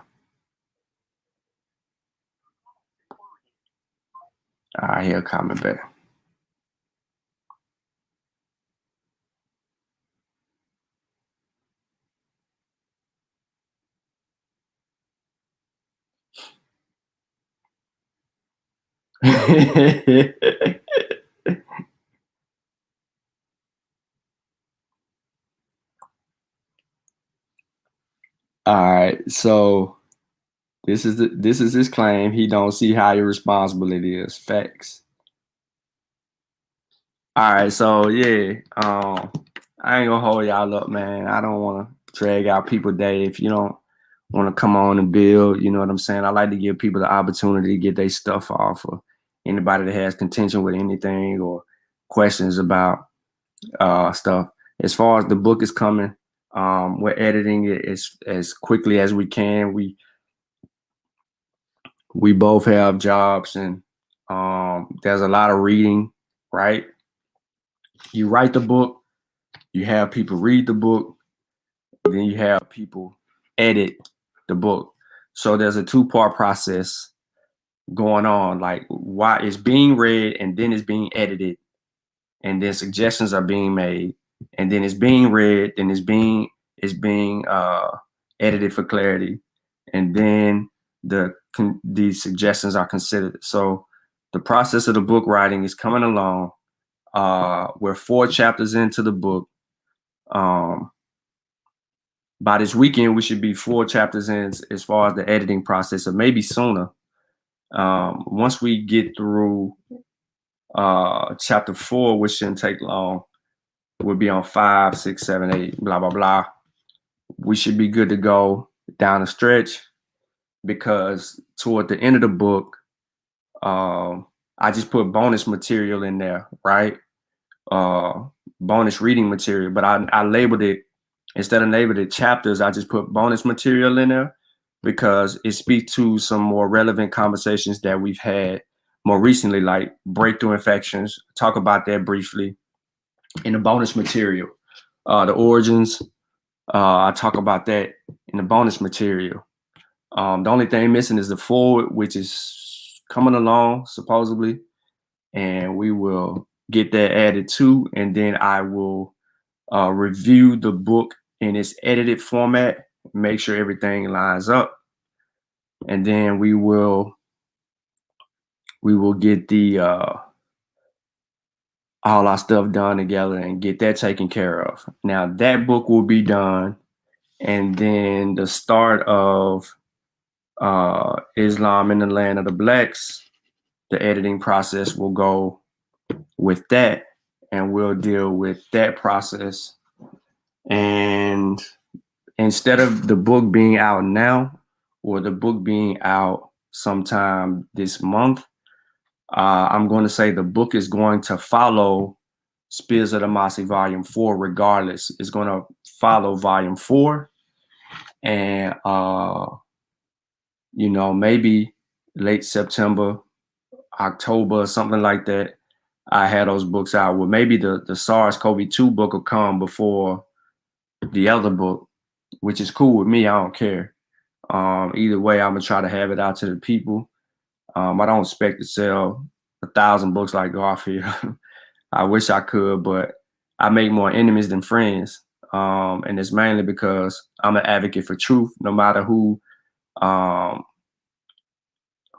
All right, he'll comment back. All right, so this is his claim. He don't see how irresponsible it is. Facts. All right, so yeah, I ain't gonna hold y'all up, man. I don't want to drag out people's day. If you don't want to come on and build, you know what I'm saying? I like to give people the opportunity to get their stuff off, or anybody that has contention with anything or questions about stuff. As far as the book is coming, we're editing it as quickly as we can. We both have jobs, and there's a lot of reading, right? You write the book, you have people read the book, then you have people edit the book. So there's a 2-part process going on. Like, why it's being read and then it's being edited, and then suggestions are being made, and then it's being read, then it's being edited for clarity, and then the suggestions are considered. So the process of the book writing is coming along. We're 4 chapters into the book. By this weekend, we should be 4 chapters in as far as the editing process, or maybe sooner. Once we get through chapter 4, which shouldn't take long, we'll be on 5, 6, 7, 8, blah, blah, blah. We should be good to go down the stretch, because toward the end of the book, I just put bonus material in there, right? Bonus reading material, but I labeled it, instead of labeled it chapters, I just put bonus material in there because it speaks to some more relevant conversations that we've had more recently, like breakthrough infections. Talk about that briefly in the bonus material. The origins, I talk about that in the bonus material. The only thing missing is the forward, which is coming along supposedly, and we will get that added too, and then I will review the book in its edited format, make sure everything lines up, and then we will get the all our stuff done together and get that taken care of. Now that book will be done, and then the start of Islam in the Land of the Blacks, the editing process will go with that, and we'll deal with that process. And instead of the book being out now, or the book being out sometime this month, I'm going to say the book is going to follow Spears of the Mossy Volume 4 regardless. It's going to follow Volume 4. And, you know, maybe late September, October, something like that, I had those books out. Well, maybe the SARS-CoV-2 book will come before the other book, which is cool with me. I don't care. Either way, I'm going to try to have it out to the people. I don't expect to sell 1,000 books like Garfield. I wish I could, but I make more enemies than friends. And it's mainly because I'm an advocate for truth, no matter who I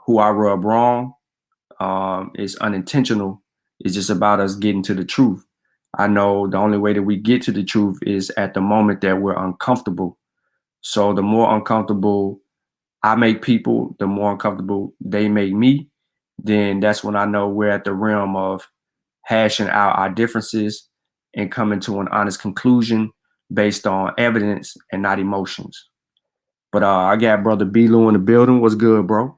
rub wrong. It's unintentional. It's just about us getting to the truth. I know the only way that we get to the truth is at the moment that we're uncomfortable. So the more uncomfortable I make people, the more uncomfortable they make me. Then that's when I know we're at the realm of hashing out our differences and coming to an honest conclusion based on evidence and not emotions. But I got brother B-Lou in the building. What's good, bro?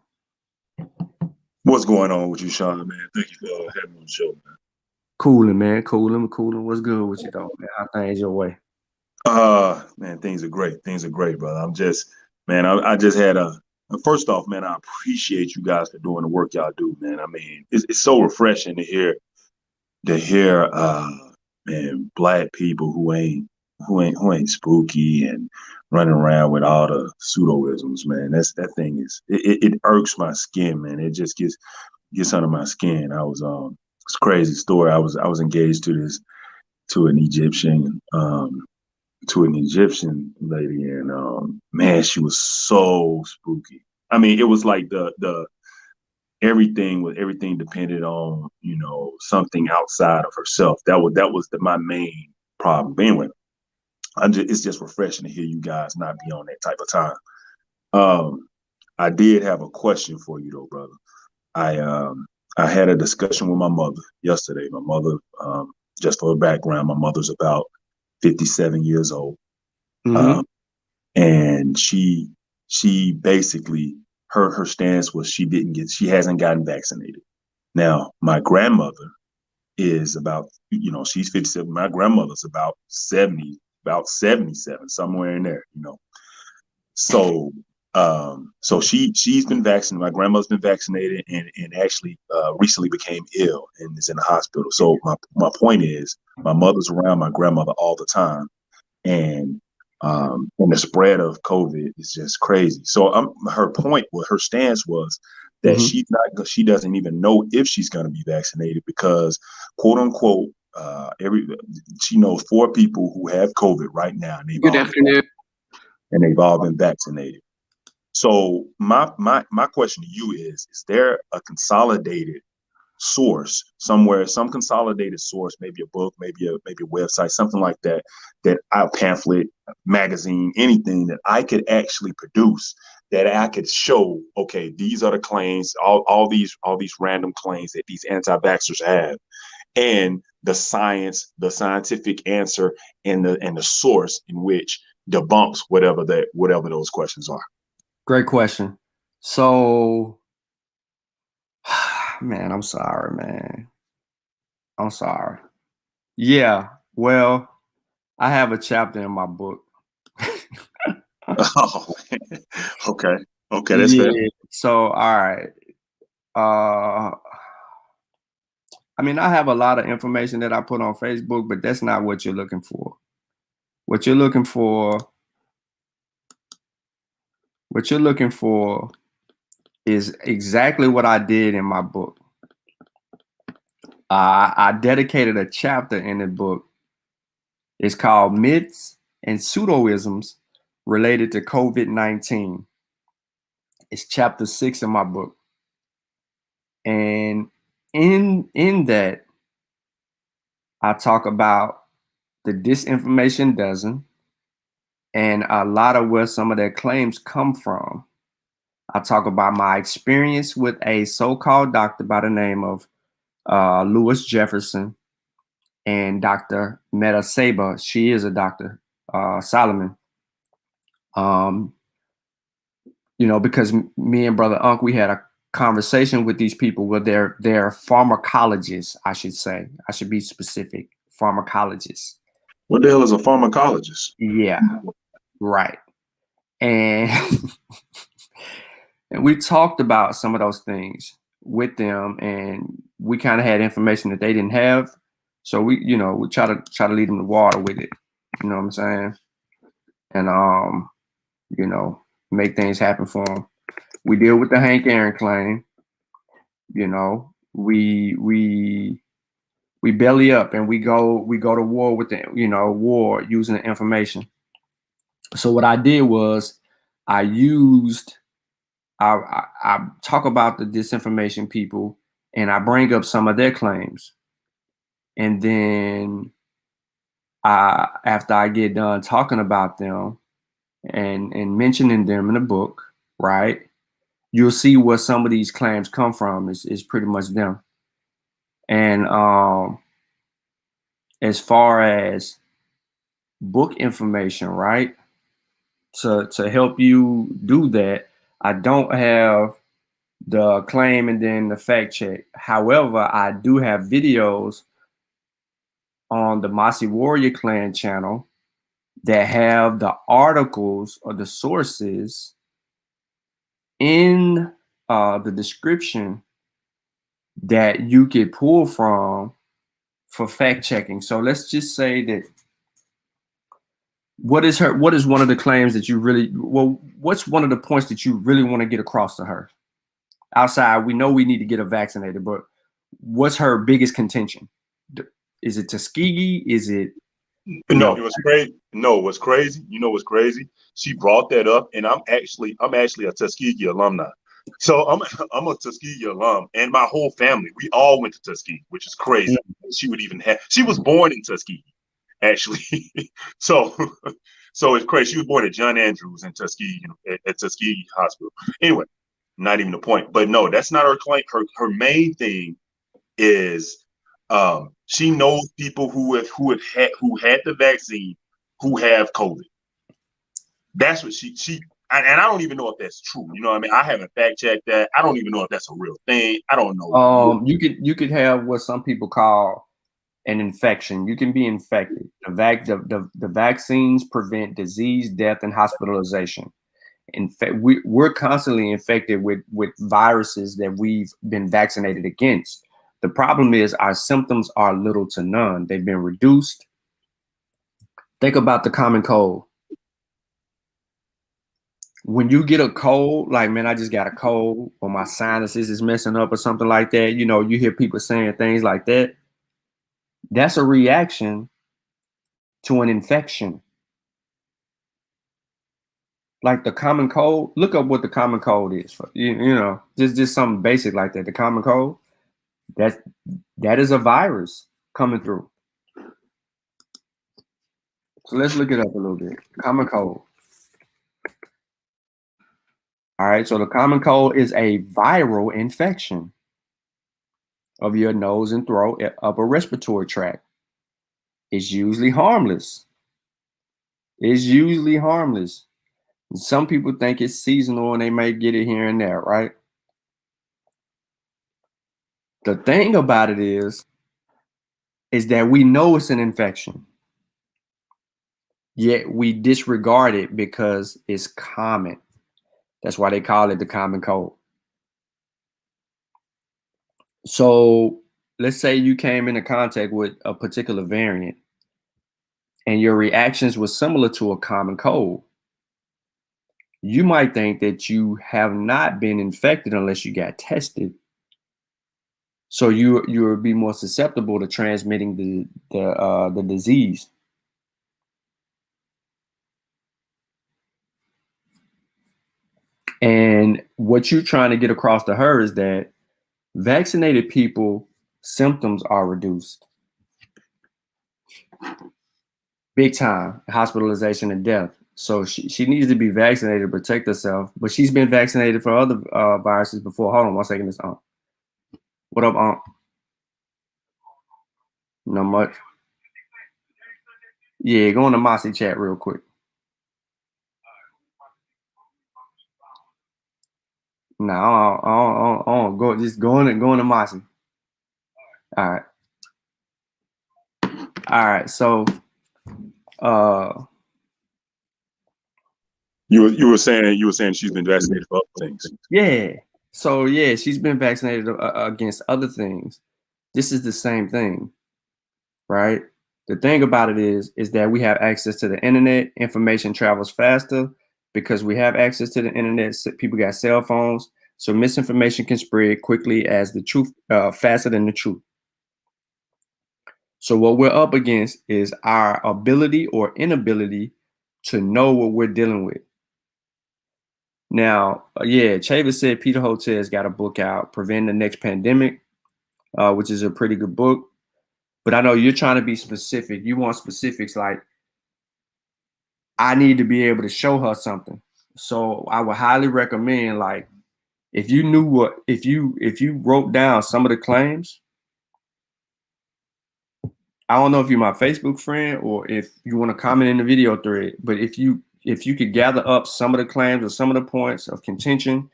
What's going on with you, Sean, man? Thank you for having me on the show, man. Cooling, man. Cooling. What's good with you, though, man? How things your way? Man, things are great. Things are great, brother. I'm just, man, I just had first off, man, I appreciate you guys for doing the work y'all do, man. I mean, it's so refreshing to hear, man, black people who ain't spooky and running around with all the pseudoisms, man. That thing is, it irks my skin, man. It just gets under my skin. It's a crazy story. I was engaged to an Egyptian lady, and man, she was so spooky. I mean, it was like the everything depended on, you know, something outside of herself. That was my main problem. But anyway, it's just refreshing to hear you guys not be on that type of time. I did have a question for you though, brother. I had a discussion with my mother yesterday. My mother, just for a background, my mother's about 57 years old. Mm-hmm. And she basically, her stance was she hasn't gotten vaccinated. Now, my grandmother is about, you know, she's 57. My grandmother's about 70, about 77, somewhere in there, you know. So so she's been vaccinated. My grandmother's been vaccinated and actually recently became ill and is in the hospital. So my point is, my mother's around my grandmother all the time, and the spread of COVID is just crazy. So her stance was that Mm-hmm. she doesn't even know if she's going to be vaccinated because, quote unquote, she knows 4 people who have COVID right now, and Good afternoon. they've all been vaccinated. So my question to you is there a consolidated source somewhere, some consolidated source, maybe a book, maybe a website, something like that, a pamphlet, magazine, anything that I could actually produce, that I could show, okay, these are the claims, all these random claims that these anti-vaxxers have, and the scientific answer, and the source in which debunks whatever those questions are. Great question. So, man, I'm sorry, man. I'm sorry. Yeah, well, I have a chapter in my book. Oh, okay, that's fair. Yeah. So, all right. I mean, I have a lot of information that I put on Facebook, but that's not what you're looking for. What you're looking for is exactly what I did in my book. I dedicated a chapter in the book. It's called Myths and Pseudoisms related to COVID-19. It's chapter 6 in my book. And in that, I talk about the disinformation dozen and a lot of where some of their claims come from. I talk about my experience with a so-called doctor by the name of Lewis Jefferson and Dr. Meta Saba. She is a doctor, Solomon. Because me and Brother Unc, we had a conversation with these people where they're pharmacologists, I should say. I should be specific. Pharmacologists. What the hell is a pharmacologist? Yeah, right. And and we talked about some of those things with them, and we kind of had information that they didn't have. So we try to lead them to water with it. You know what I'm saying? And make things happen for them. We deal with the Hank Aaron claim. We belly up and we go to war with the war using the information. So what I did was I talk about the disinformation people and I bring up some of their claims. And then after I get done talking about them and mentioning them in the book, right, you'll see where some of these claims come from is pretty much them. And as far as book information, right, to help you do that, I don't have the claim and then the fact check. However, I do have videos on the Mossy Warrior Clan channel that have the articles or the sources in the description that you could pull from for fact checking. So let's just say that what is one of the claims that you really, what's one of the points that you really want to get across to her? Outside, we know we need to get her vaccinated, but what's her biggest contention? Is it Tuskegee? Is it No, it was crazy. No, what's crazy? You know what's crazy? She brought that up, and I'm actually a Tuskegee alumni. So I'm a Tuskegee alum, and my whole family, we all went to Tuskegee, which is crazy. She was born in Tuskegee, actually. so it's crazy. She was born at John Andrews in Tuskegee, at Tuskegee Hospital. Anyway, not even the point. But no, that's not her claim. Her main thing is she knows people who had the vaccine who have COVID. That's what she and I don't even know if that's true. You know what I mean? I haven't fact checked that. I don't even know if that's a real thing. I don't know. You could have what some people call an infection. You can be infected. The vaccines prevent disease, death, and hospitalization. In fact, we're constantly infected with viruses that we've been vaccinated against. The problem is our symptoms are little to none. They've been reduced. Think about the common cold. When you get a cold, like, man, I just got a cold or my sinuses is messing up or something like that, you hear people saying things like that. That's a reaction to an infection. Like the common cold, look up what the common cold is. Just something basic like that. The common cold, that is a virus coming through. So let's look it up a little bit. Common cold. All right, so the common cold is a viral infection of your nose and throat, upper respiratory tract. It's usually harmless. Some people think it's seasonal and they may get it here and there, right? The thing about it is that we know it's an infection, yet we disregard it because it's common. That's why they call it the common cold. So let's say you came into contact with a particular variant and your reactions were similar to a common cold. You might think that you have not been infected unless you got tested. So you will be more susceptible to transmitting the disease. And what you're trying to get across to her is that vaccinated people symptoms are reduced. Big time, hospitalization and death. So she needs to be vaccinated to protect herself, but she's been vaccinated for other viruses before. Hold on one second, Miss Aunt. What up, Aunt? Not much. Yeah, go on the Mossy chat real quick. No, I don't go. Just go on to Mossy. All right. All right. So, you were saying she's been vaccinated for other things. yeah. So yeah, she's been vaccinated against other things. This is the same thing, right? The thing about it is that we have access to the internet. Information travels faster because we have access to the internet. People got cell phones, so misinformation can spread quickly as the truth, faster than the truth. So what we're up against is our ability or inability to know what we're dealing with. Now, yeah, Chavis said Peter Hotez got a book out, Preventing the Next Pandemic, which is a pretty good book. But I know you're trying to be specific. You want specifics like, I need to be able to show her something. So I would highly recommend, like, if you knew what, if you wrote down some of the claims, I don't know if you're my Facebook friend or if you want to comment in the video thread, but if you could gather up some of the claims or some of the points of contention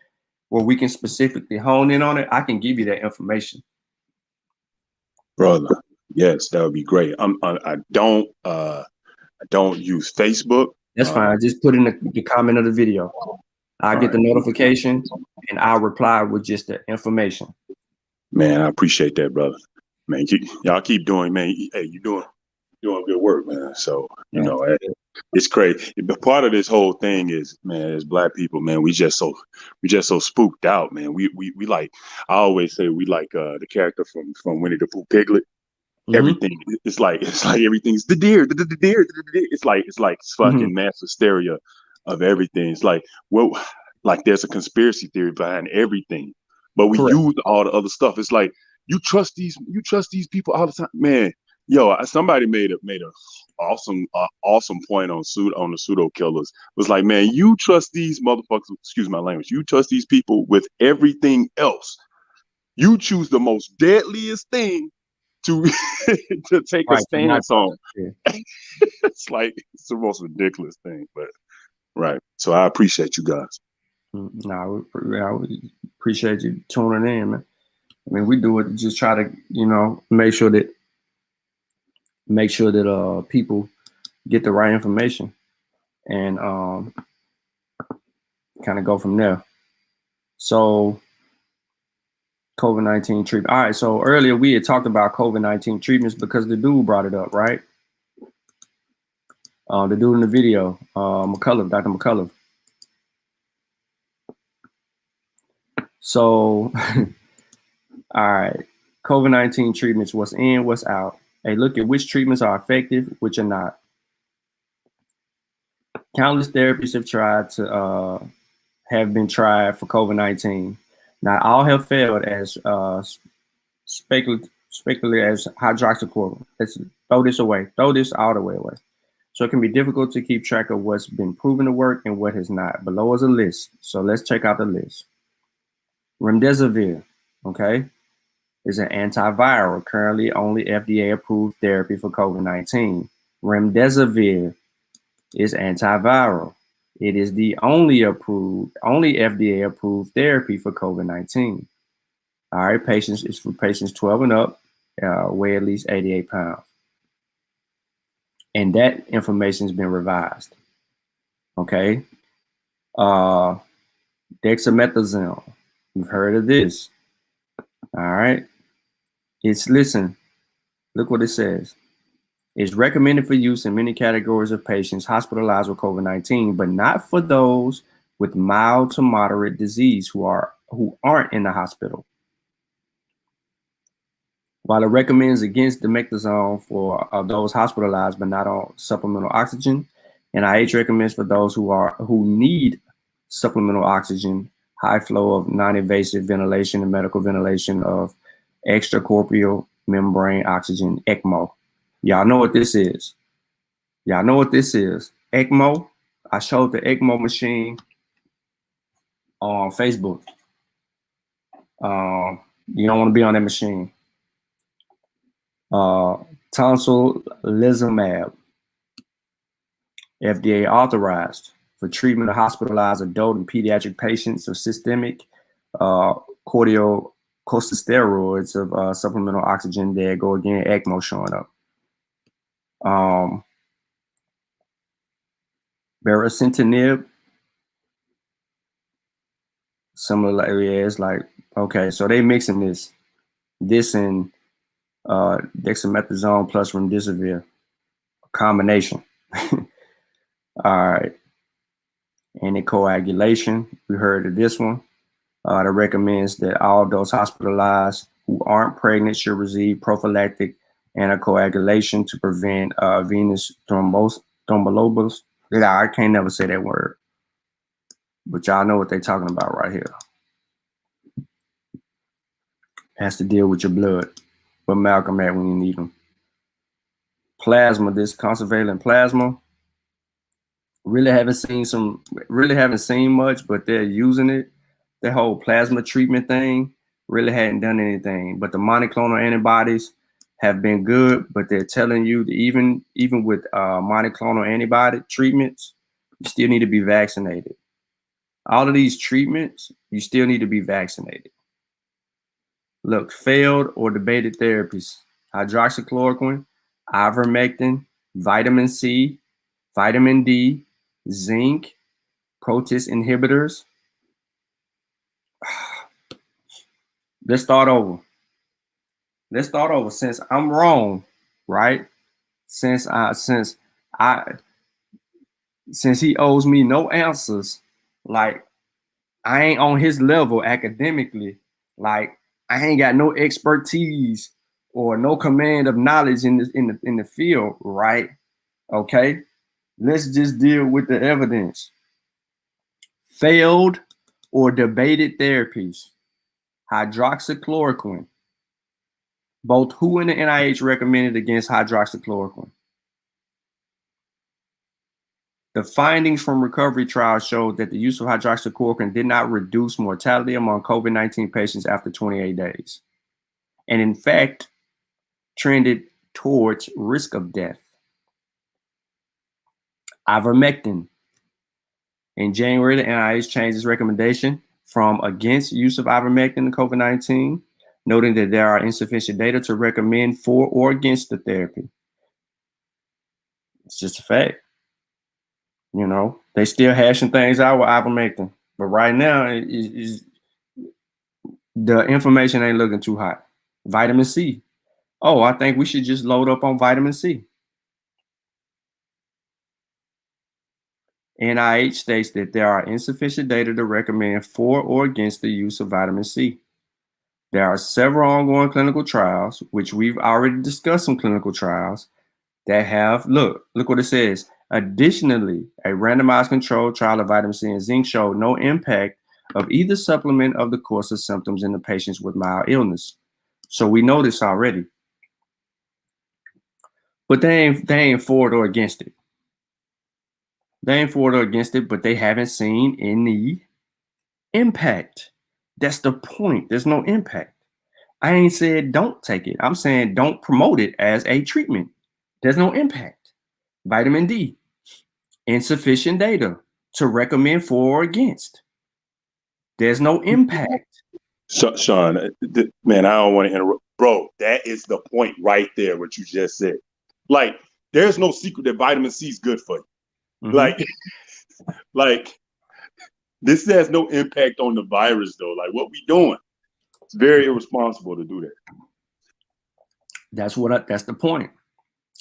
where we can specifically hone in on it, I can give you that information. Brother, yes, that would be great. I don't use Facebook. That's fine. Just put in the comment of the video. I'll get the notification and I'll reply with just the information. Man, I appreciate that, brother. Man, y'all keep doing, man. Hey, you doing good work, man. So, you know, it's crazy. But part of this whole thing is, man, as Black people, man, we just so spooked out, man. We like, I always say we like the character from Winnie the Pooh, Piglet. Mm-hmm. Everything it's like everything's the deer. It's like fucking mass hysteria of everything. It's like, well, like there's a conspiracy theory behind everything, but we use all the other stuff. It's like you trust these people all the time, man. Yo, somebody made a awesome point on the pseudo killers. It was like, man, you trust these motherfuckers. Excuse my language. You trust these people with everything else. You choose the most deadliest thing to take a stance on. It's like, it's the most ridiculous thing, but right. So I appreciate you guys. No, we appreciate you tuning in, man. I mean, we do it to just try to, you know, make sure that people get the right information and kind of go from there. So COVID-19 treatment. All right. So earlier we had talked about COVID-19 treatments because the dude brought it up, right? The dude in the video, McCullough, Dr. McCullough. So, all right. COVID-19 treatments, what's in, what's out. Hey, look at which treatments are effective, which are not. Countless therapies have been tried for COVID-19. Not all have failed as speculated as hydroxychloroquine. Let's throw this away. Throw this all the way away. So it can be difficult to keep track of what's been proven to work and what has not. Below is a list. So let's check out the list. Remdesivir, okay, is an antiviral, currently only FDA-approved therapy for COVID-19. Remdesivir is antiviral. It is the only FDA-approved therapy for COVID-19. All right, it's for patients 12 and up, weigh at least 88 pounds. And that information has been revised. Okay. Dexamethasone. You've heard of this. All right. Listen, look what it says. It's recommended for use in many categories of patients hospitalized with COVID-19, but not for those with mild to moderate disease who aren't in the hospital. While it recommends against dexamethasone for those hospitalized but not on supplemental oxygen, NIH recommends for those who need supplemental oxygen, high flow of non-invasive ventilation and medical ventilation of extracorporeal membrane oxygen, ECMO. Y'all know what this is. Y'all know what this is. ECMO. I showed the ECMO machine on Facebook. You don't want to be on that machine. Tonsillizumab, FDA authorized for treatment of hospitalized adult and pediatric patients of systemic corticosteroids of supplemental oxygen. There go again, ECMO showing up. Baricitinib, similar areas, like, okay, so they mixing this and dexamethasone plus remdesivir combination. All right. Anticoagulation, we heard of this one. That recommends that all those hospitalized who aren't pregnant should receive prophylactic anticoagulation to prevent venous thrombosis. Yeah, I can't never say that word, but y'all know what they're talking about right here. Has to deal with your blood, but Malcolm at when you need them. Plasma, this conservative plasma. Really haven't seen much, but they're using it. The whole plasma treatment thing really hadn't done anything. But the monoclonal antibodies have been good, but they're telling you that even with monoclonal antibody treatments, you still need to be vaccinated. All of these treatments, you still need to be vaccinated. Look, failed or debated therapies: hydroxychloroquine, ivermectin, vitamin C, vitamin D, zinc, protease inhibitors. Let's start over. Since I'm wrong, right? Since he owes me no answers, like I ain't on his level academically, like I ain't got no expertise or no command of knowledge in the field, right? Okay, let's just deal with the evidence. Failed or debated therapies: hydroxychloroquine. Both WHO and the NIH recommended against hydroxychloroquine. The findings from recovery trials showed that the use of hydroxychloroquine did not reduce mortality among COVID-19 patients after 28 days, and in fact, trended towards risk of death. Ivermectin. In January, the NIH changed its recommendation from against use of ivermectin in COVID-19, noting that there are insufficient data to recommend for or against the therapy. It's just a fact. You know, they still hashing things out with ivermectin, but right now, the information ain't looking too hot. Vitamin C. Oh, I think we should just load up on vitamin C. NIH states that there are insufficient data to recommend for or against the use of vitamin C. There are several ongoing clinical trials, which we've already discussed some clinical trials that have, look what it says. Additionally, a randomized controlled trial of vitamin C and zinc showed no impact of either supplement of the course of symptoms in the patients with mild illness. So we know this already. But they ain't for it or against it. They ain't for it or against it, but they haven't seen any impact. That's the point. There's no impact. I ain't said don't take it. I'm saying don't promote it as a treatment. There's no impact. Vitamin D, insufficient data to recommend for or against. There's no impact. Sean, man, I don't want to interrupt. Bro, that is the point right there, what you just said. Like, there's no secret that vitamin C is good for you. Mm-hmm. Like, this has no impact on the virus, though. Like, what we doing? It's very irresponsible to do that. That's the point.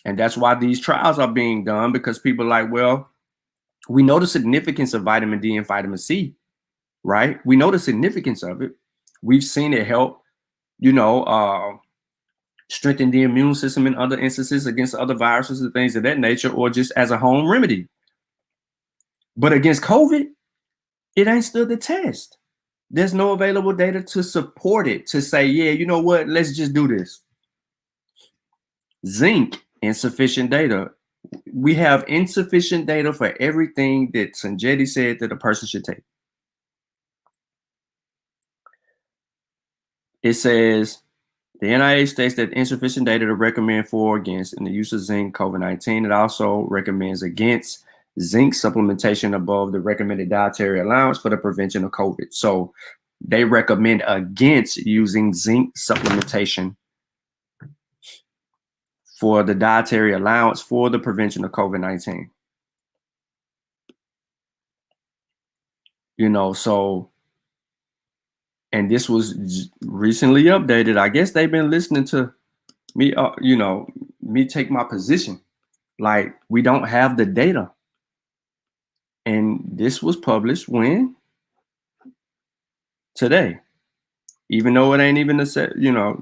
And that's why these trials are being done, because people are like, well, we know the significance of vitamin D and vitamin C, right? We know the significance of it. We've seen it help, strengthen the immune system in other instances against other viruses and things of that nature, or just as a home remedy. But against COVID, It ain't stood the test. There's no available data to support it, to say, yeah, you know what, let's just do this. Zinc, insufficient data. We have insufficient data for everything that Sanjetti said that a person should take. It says, the NIH states that insufficient data to recommend for or against in the use of zinc COVID-19. It also recommends against zinc supplementation above the recommended dietary allowance for the prevention of COVID. So they recommend against using zinc supplementation for the dietary allowance for the prevention of COVID-19. You know, so, and this was recently updated. I guess they've been listening to me, you know, me take my position. Like, we don't have the data. And this was published when? Today. Even though it ain't even a set, you know,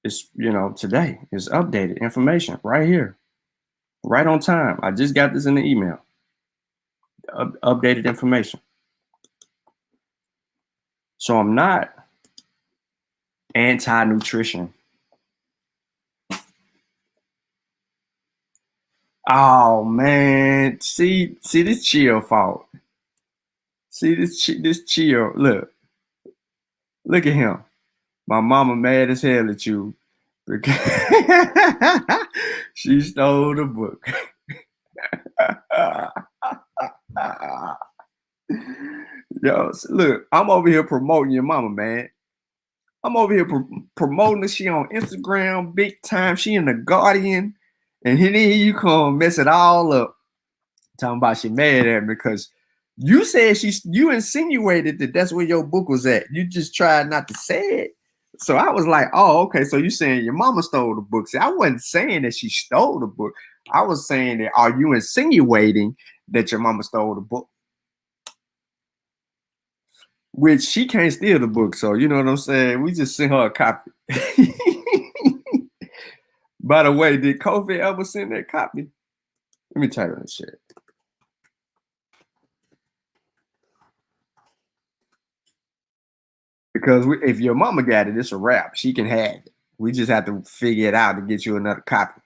it's, you know, today. It's updated information right here. Right on time. I just got this in the email. Updated information. So I'm not anti-nutrition. Oh man, see this chill fault. See this chill. Look at him. My mama mad as hell at you because she stole the book. Yo, look, I'm over here promoting your mama, man. I'm over here promoting her. She on Instagram big time. She in the Guardian, and here you come mess it all up. Talking about she mad at me because you said you insinuated that that's where your book was at. You just tried not to say it. So I was like, oh, okay. So you saying your mama stole the book. See, I wasn't saying that she stole the book. I was saying that, are you insinuating that your mama stole the book? Which she can't steal the book. So you know what I'm saying? We just sent her a copy. By the way, did Kofi ever send that copy? Let me type in the shit. Because if your mama got it, it's a wrap. She can have it. We just have to figure it out to get you another copy.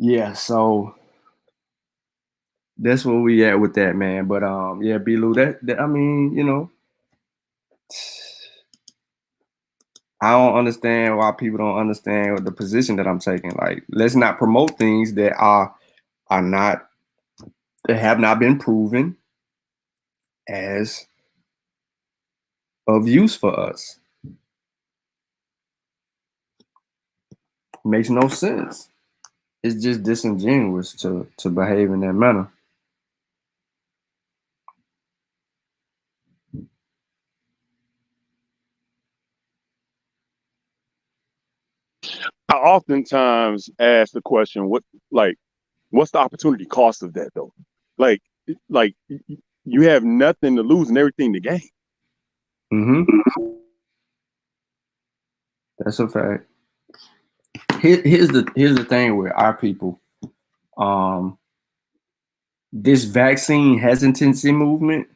Yeah, so that's where we at with that, man. But yeah, B-Lou, that I mean, you know, I don't understand why people don't understand the position that I'm taking. Like, let's not promote things that are not, that have not been proven as of use for us. Makes no sense. It's just disingenuous to behave in that manner. I oftentimes ask the question, what's the opportunity cost of that though? Like, like you have nothing to lose and everything to gain. Mm-hmm. That's a fact. Here's the thing with our people. This vaccine hesitancy movement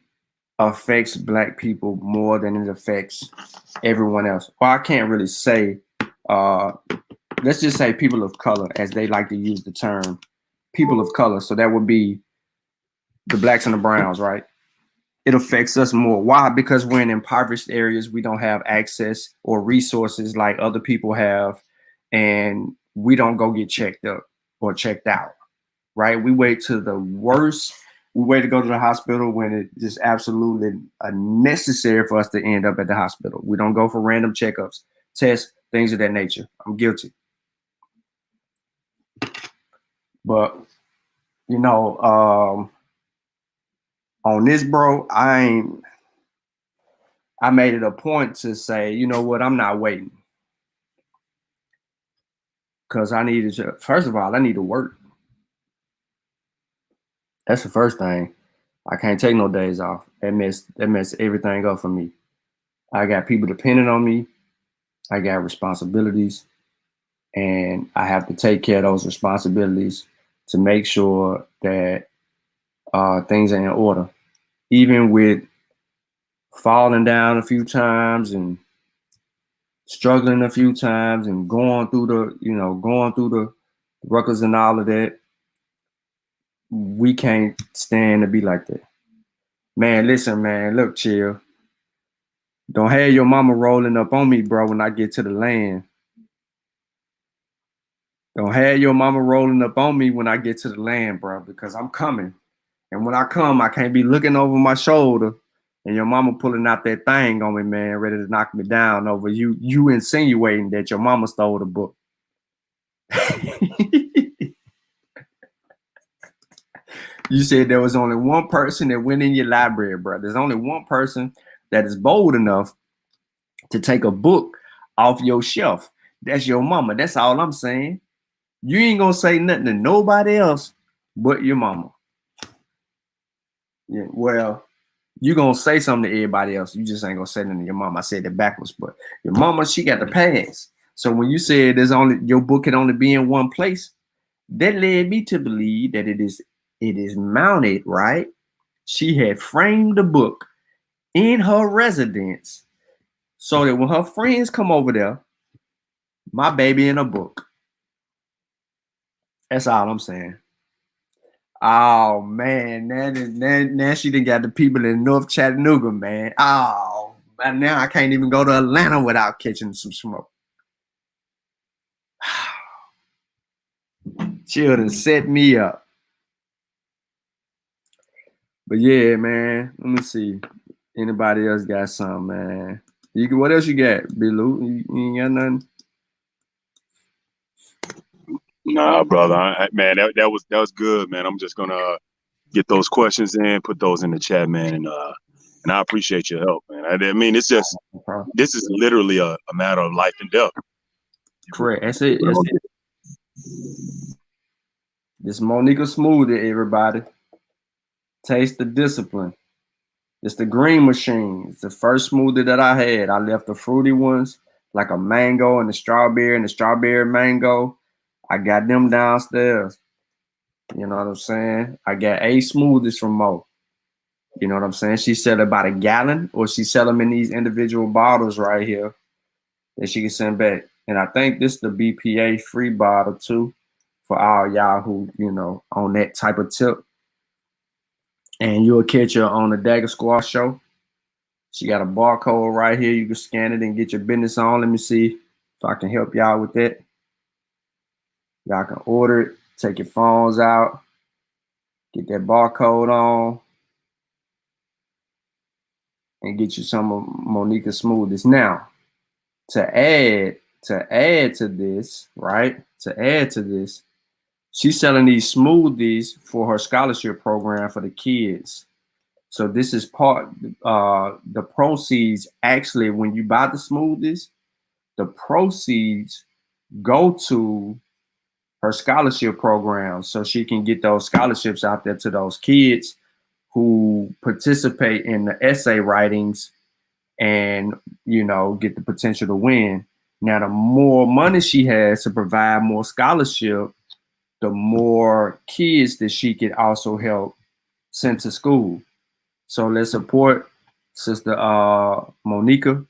affects Black people more than it affects everyone else. Well, I can't really say, let's just say people of color, as they like to use the term, people of color. So that would be the Blacks and the Browns, right? It affects us more. Why? Because we're in impoverished areas. We don't have access or resources like other people have, and we don't go get checked up or checked out, right? We wait to the worst. We wait to go to the hospital when it is absolutely necessary for us to end up at the hospital. We don't go for random checkups, tests, things of that nature. I'm guilty. But, you know, on this, bro, I made it a point to say, you know what, I'm not waiting. Because I needed to, first of all, I need to work. That's the first thing. I can't take no days off. That messed everything up for me. I got people depending on me. I got responsibilities, and I have to take care of those responsibilities to make sure that things are in order. Even with falling down a few times and struggling a few times and going through the ruckus and all of that, we can't stand to be like that. Man, listen, man, look, chill. Don't have your mama rolling up on me, bro, when I get to the land. Don't have your mama rolling up on me when I get to the land, bro, because I'm coming. And when I come, I can't be looking over my shoulder and your mama pulling out that thing on me, man, ready to knock me down over you insinuating that your mama stole the book. You said there was only one person that went in your library, bro. There's only one person that is bold enough to take a book off your shelf. That's your mama. That's all I'm saying. You ain't gonna say nothing to nobody else but your mama. Yeah, well, you gonna say something to everybody else. You just ain't gonna say nothing to your mama. I said it backwards, but your mama, she got the pass. So when you said there's only your book can only be in one place, that led me to believe that it is mounted, right? She had framed the book in her residence so that when her friends come over there, my baby in a book. That's all I'm saying. Oh man, now she done got the people in North Chattanooga, man. Oh, but now I can't even go to Atlanta without catching some smoke. Children set me up. But yeah, man. Let me see. Anybody else got something, man? What else you got, Bilou? You ain't got nothing? Nah, brother, man, that was good, man. I'm just gonna get those questions in, put those in the chat, man, and I appreciate your help, man. I mean, it's just this is literally a matter of life and death. Correct. That's it. That's it. This Monica smoothie, everybody. Taste the discipline. It's the green machine. It's the first smoothie that I had. I left the fruity ones, like a mango and the strawberry mango. I got them downstairs. You know what I'm saying? I got 8 smoothies from Mo. You know what I'm saying? She sell about a gallon, or she sell them in these individual bottles right here that she can send back. And I think this is the BPA free bottle too, for all y'all who, on that type of tip. And you'll catch her on the Dagger Squad show. She got a barcode right here. You can scan it and get your business on. Let me see if I can help y'all with that. Y'all can order it, take your phones out, get that barcode on, and get you some of Monica smoothies. Now, to add to this, right? To add to this, she's selling these smoothies for her scholarship program for the kids. So this is the proceeds. Actually, when you buy the smoothies, the proceeds go to her scholarship program so she can get those scholarships out there to those kids who participate in the essay writings and, get the potential to win. Now, the more money she has to provide more scholarship, the more kids that she could also help send to school. So let's support Sister Monica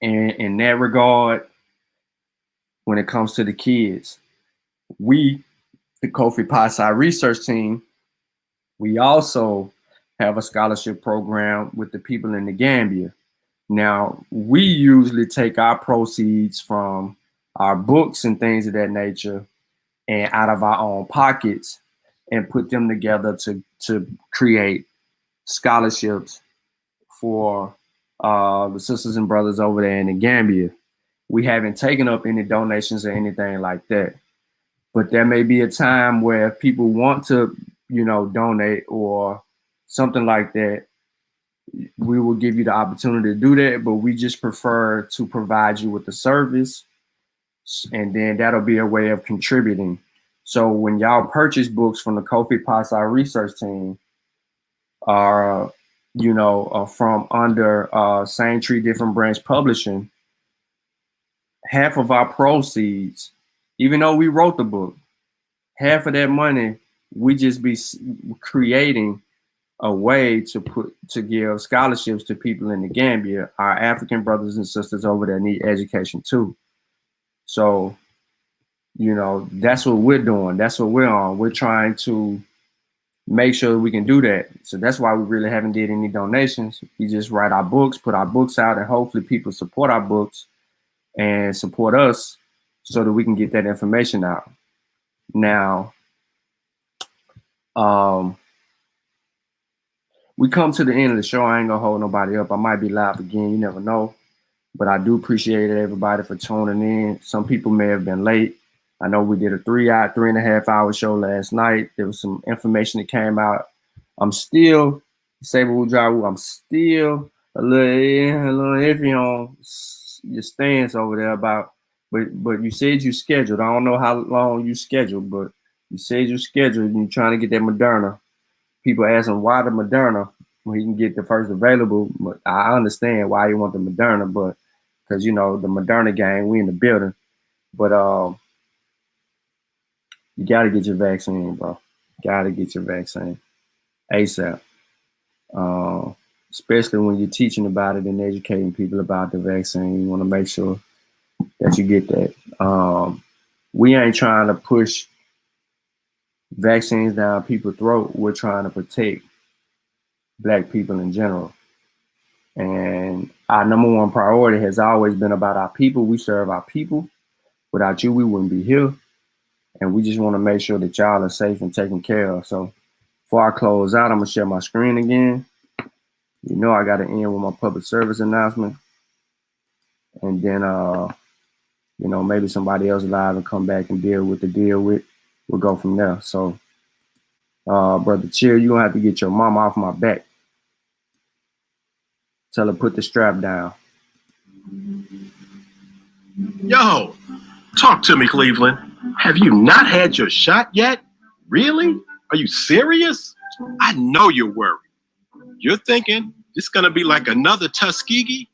in that regard when it comes to the kids. We, the Kofi Pi research team, we also have a scholarship program with the people in the Gambia. Now, we usually take our proceeds from our books and things of that nature and out of our own pockets and put them together to create scholarships for the sisters and brothers over there in the Gambia. We haven't taken up any donations or anything like that. But there may be a time where people want to, donate or something like that. We will give you the opportunity to do that, but we just prefer to provide you with the service, and then that'll be a way of contributing. So when y'all purchase books from the Kofi Pi research team, from under Same Tree Different Branch Publishing, half of our proceeds, even though we wrote the book, half of that money, we just be creating a way to give scholarships to people in the Gambia. Our African brothers and sisters over there need education too. So, you know, that's what we're doing. That's what we're on. We're trying to make sure we can do that. So that's why we really haven't did any donations. We just write our books, put our books out, and hopefully people support our books and support us so that we can get that information out. Now, we come to the end of the show. I ain't gonna hold nobody up. I might be live again. You never know. But I do appreciate everybody for tuning in. Some people may have been late. I know we did a 3.5 hour show last night. There was some information that came out. I'm still, I'm still a little iffy on your stance over there about, but you said you scheduled. I don't know how long you scheduled, but you said you scheduled and you're trying to get that Moderna. People asking why the Moderna when he can get the first available. I understand why you want the Moderna, but because you know the Moderna gang, we in the building. But you gotta get your vaccine, bro. Gotta get your vaccine ASAP. Especially when you're teaching about it and educating people about the vaccine, you want to make sure that you get that. We ain't trying to push vaccines down people's throat. We're trying to protect Black people in general. And our number one priority has always been about our people. We serve our people. Without you, we wouldn't be here. And we just want to make sure that y'all are safe and taken care of. So before I close out, I'm going to share my screen again. You know I got to end with my public service announcement. And then, you know, maybe somebody else live and come back and deal with. We'll go from there. So, Brother Chill, you're going to have to get your mama off my back. Tell her put the strap down. Yo, talk to me, Cleveland. Have you not had your shot yet? Really? Are you serious? I know you're worried. You're thinking it's gonna be like another Tuskegee?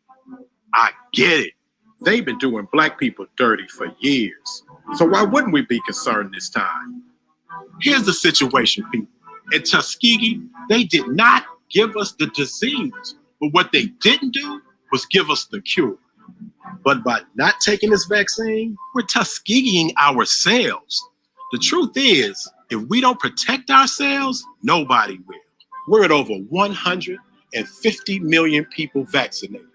I get it. They've been doing Black people dirty for years. So why wouldn't we be concerned this time? Here's the situation, people. In Tuskegee, they did not give us the disease, but what they didn't do was give us the cure. But by not taking this vaccine, we're Tuskegeeing ourselves. The truth is, if we don't protect ourselves, nobody will. We're at over 150 million people vaccinated.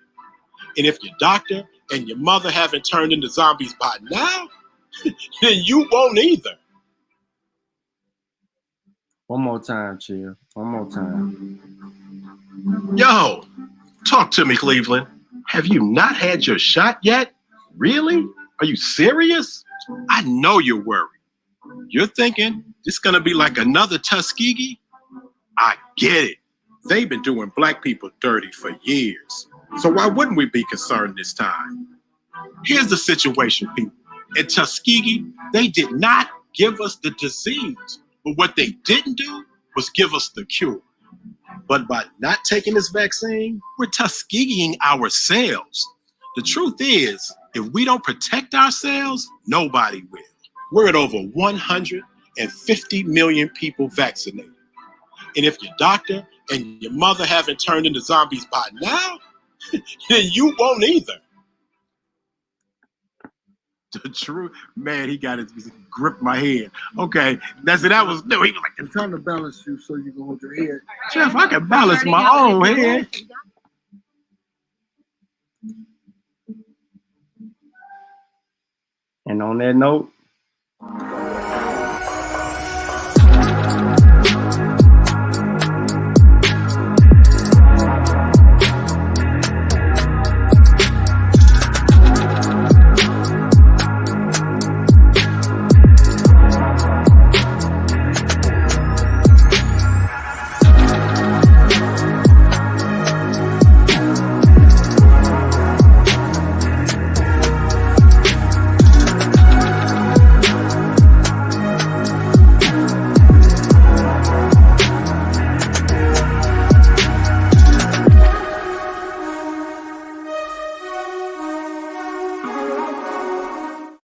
And if your doctor and your mother haven't turned into zombies by now, then you won't either. One more time, Chill. One more time. Yo, talk to me, Cleveland. Have you not had your shot yet? Really? Are you serious? I know you're worried. You're thinking it's gonna be like another Tuskegee? I get it. They've been doing Black people dirty for years. So why wouldn't we be concerned this time? Here's the situation, people. In Tuskegee, they did not give us the disease, but what they didn't do was give us the cure. But by not taking this vaccine, we're Tuskegeeing ourselves. The truth is, if we don't protect ourselves, nobody will. We're at over 150 million people vaccinated. And if your doctor and your mother haven't turned into zombies by now, then you won't either. The truth, man, he got his grip my head. Okay, that's it. That was no. He was like, I'm trying to balance you so you can hold your head. Jeff, I can balance my own head. And on that note,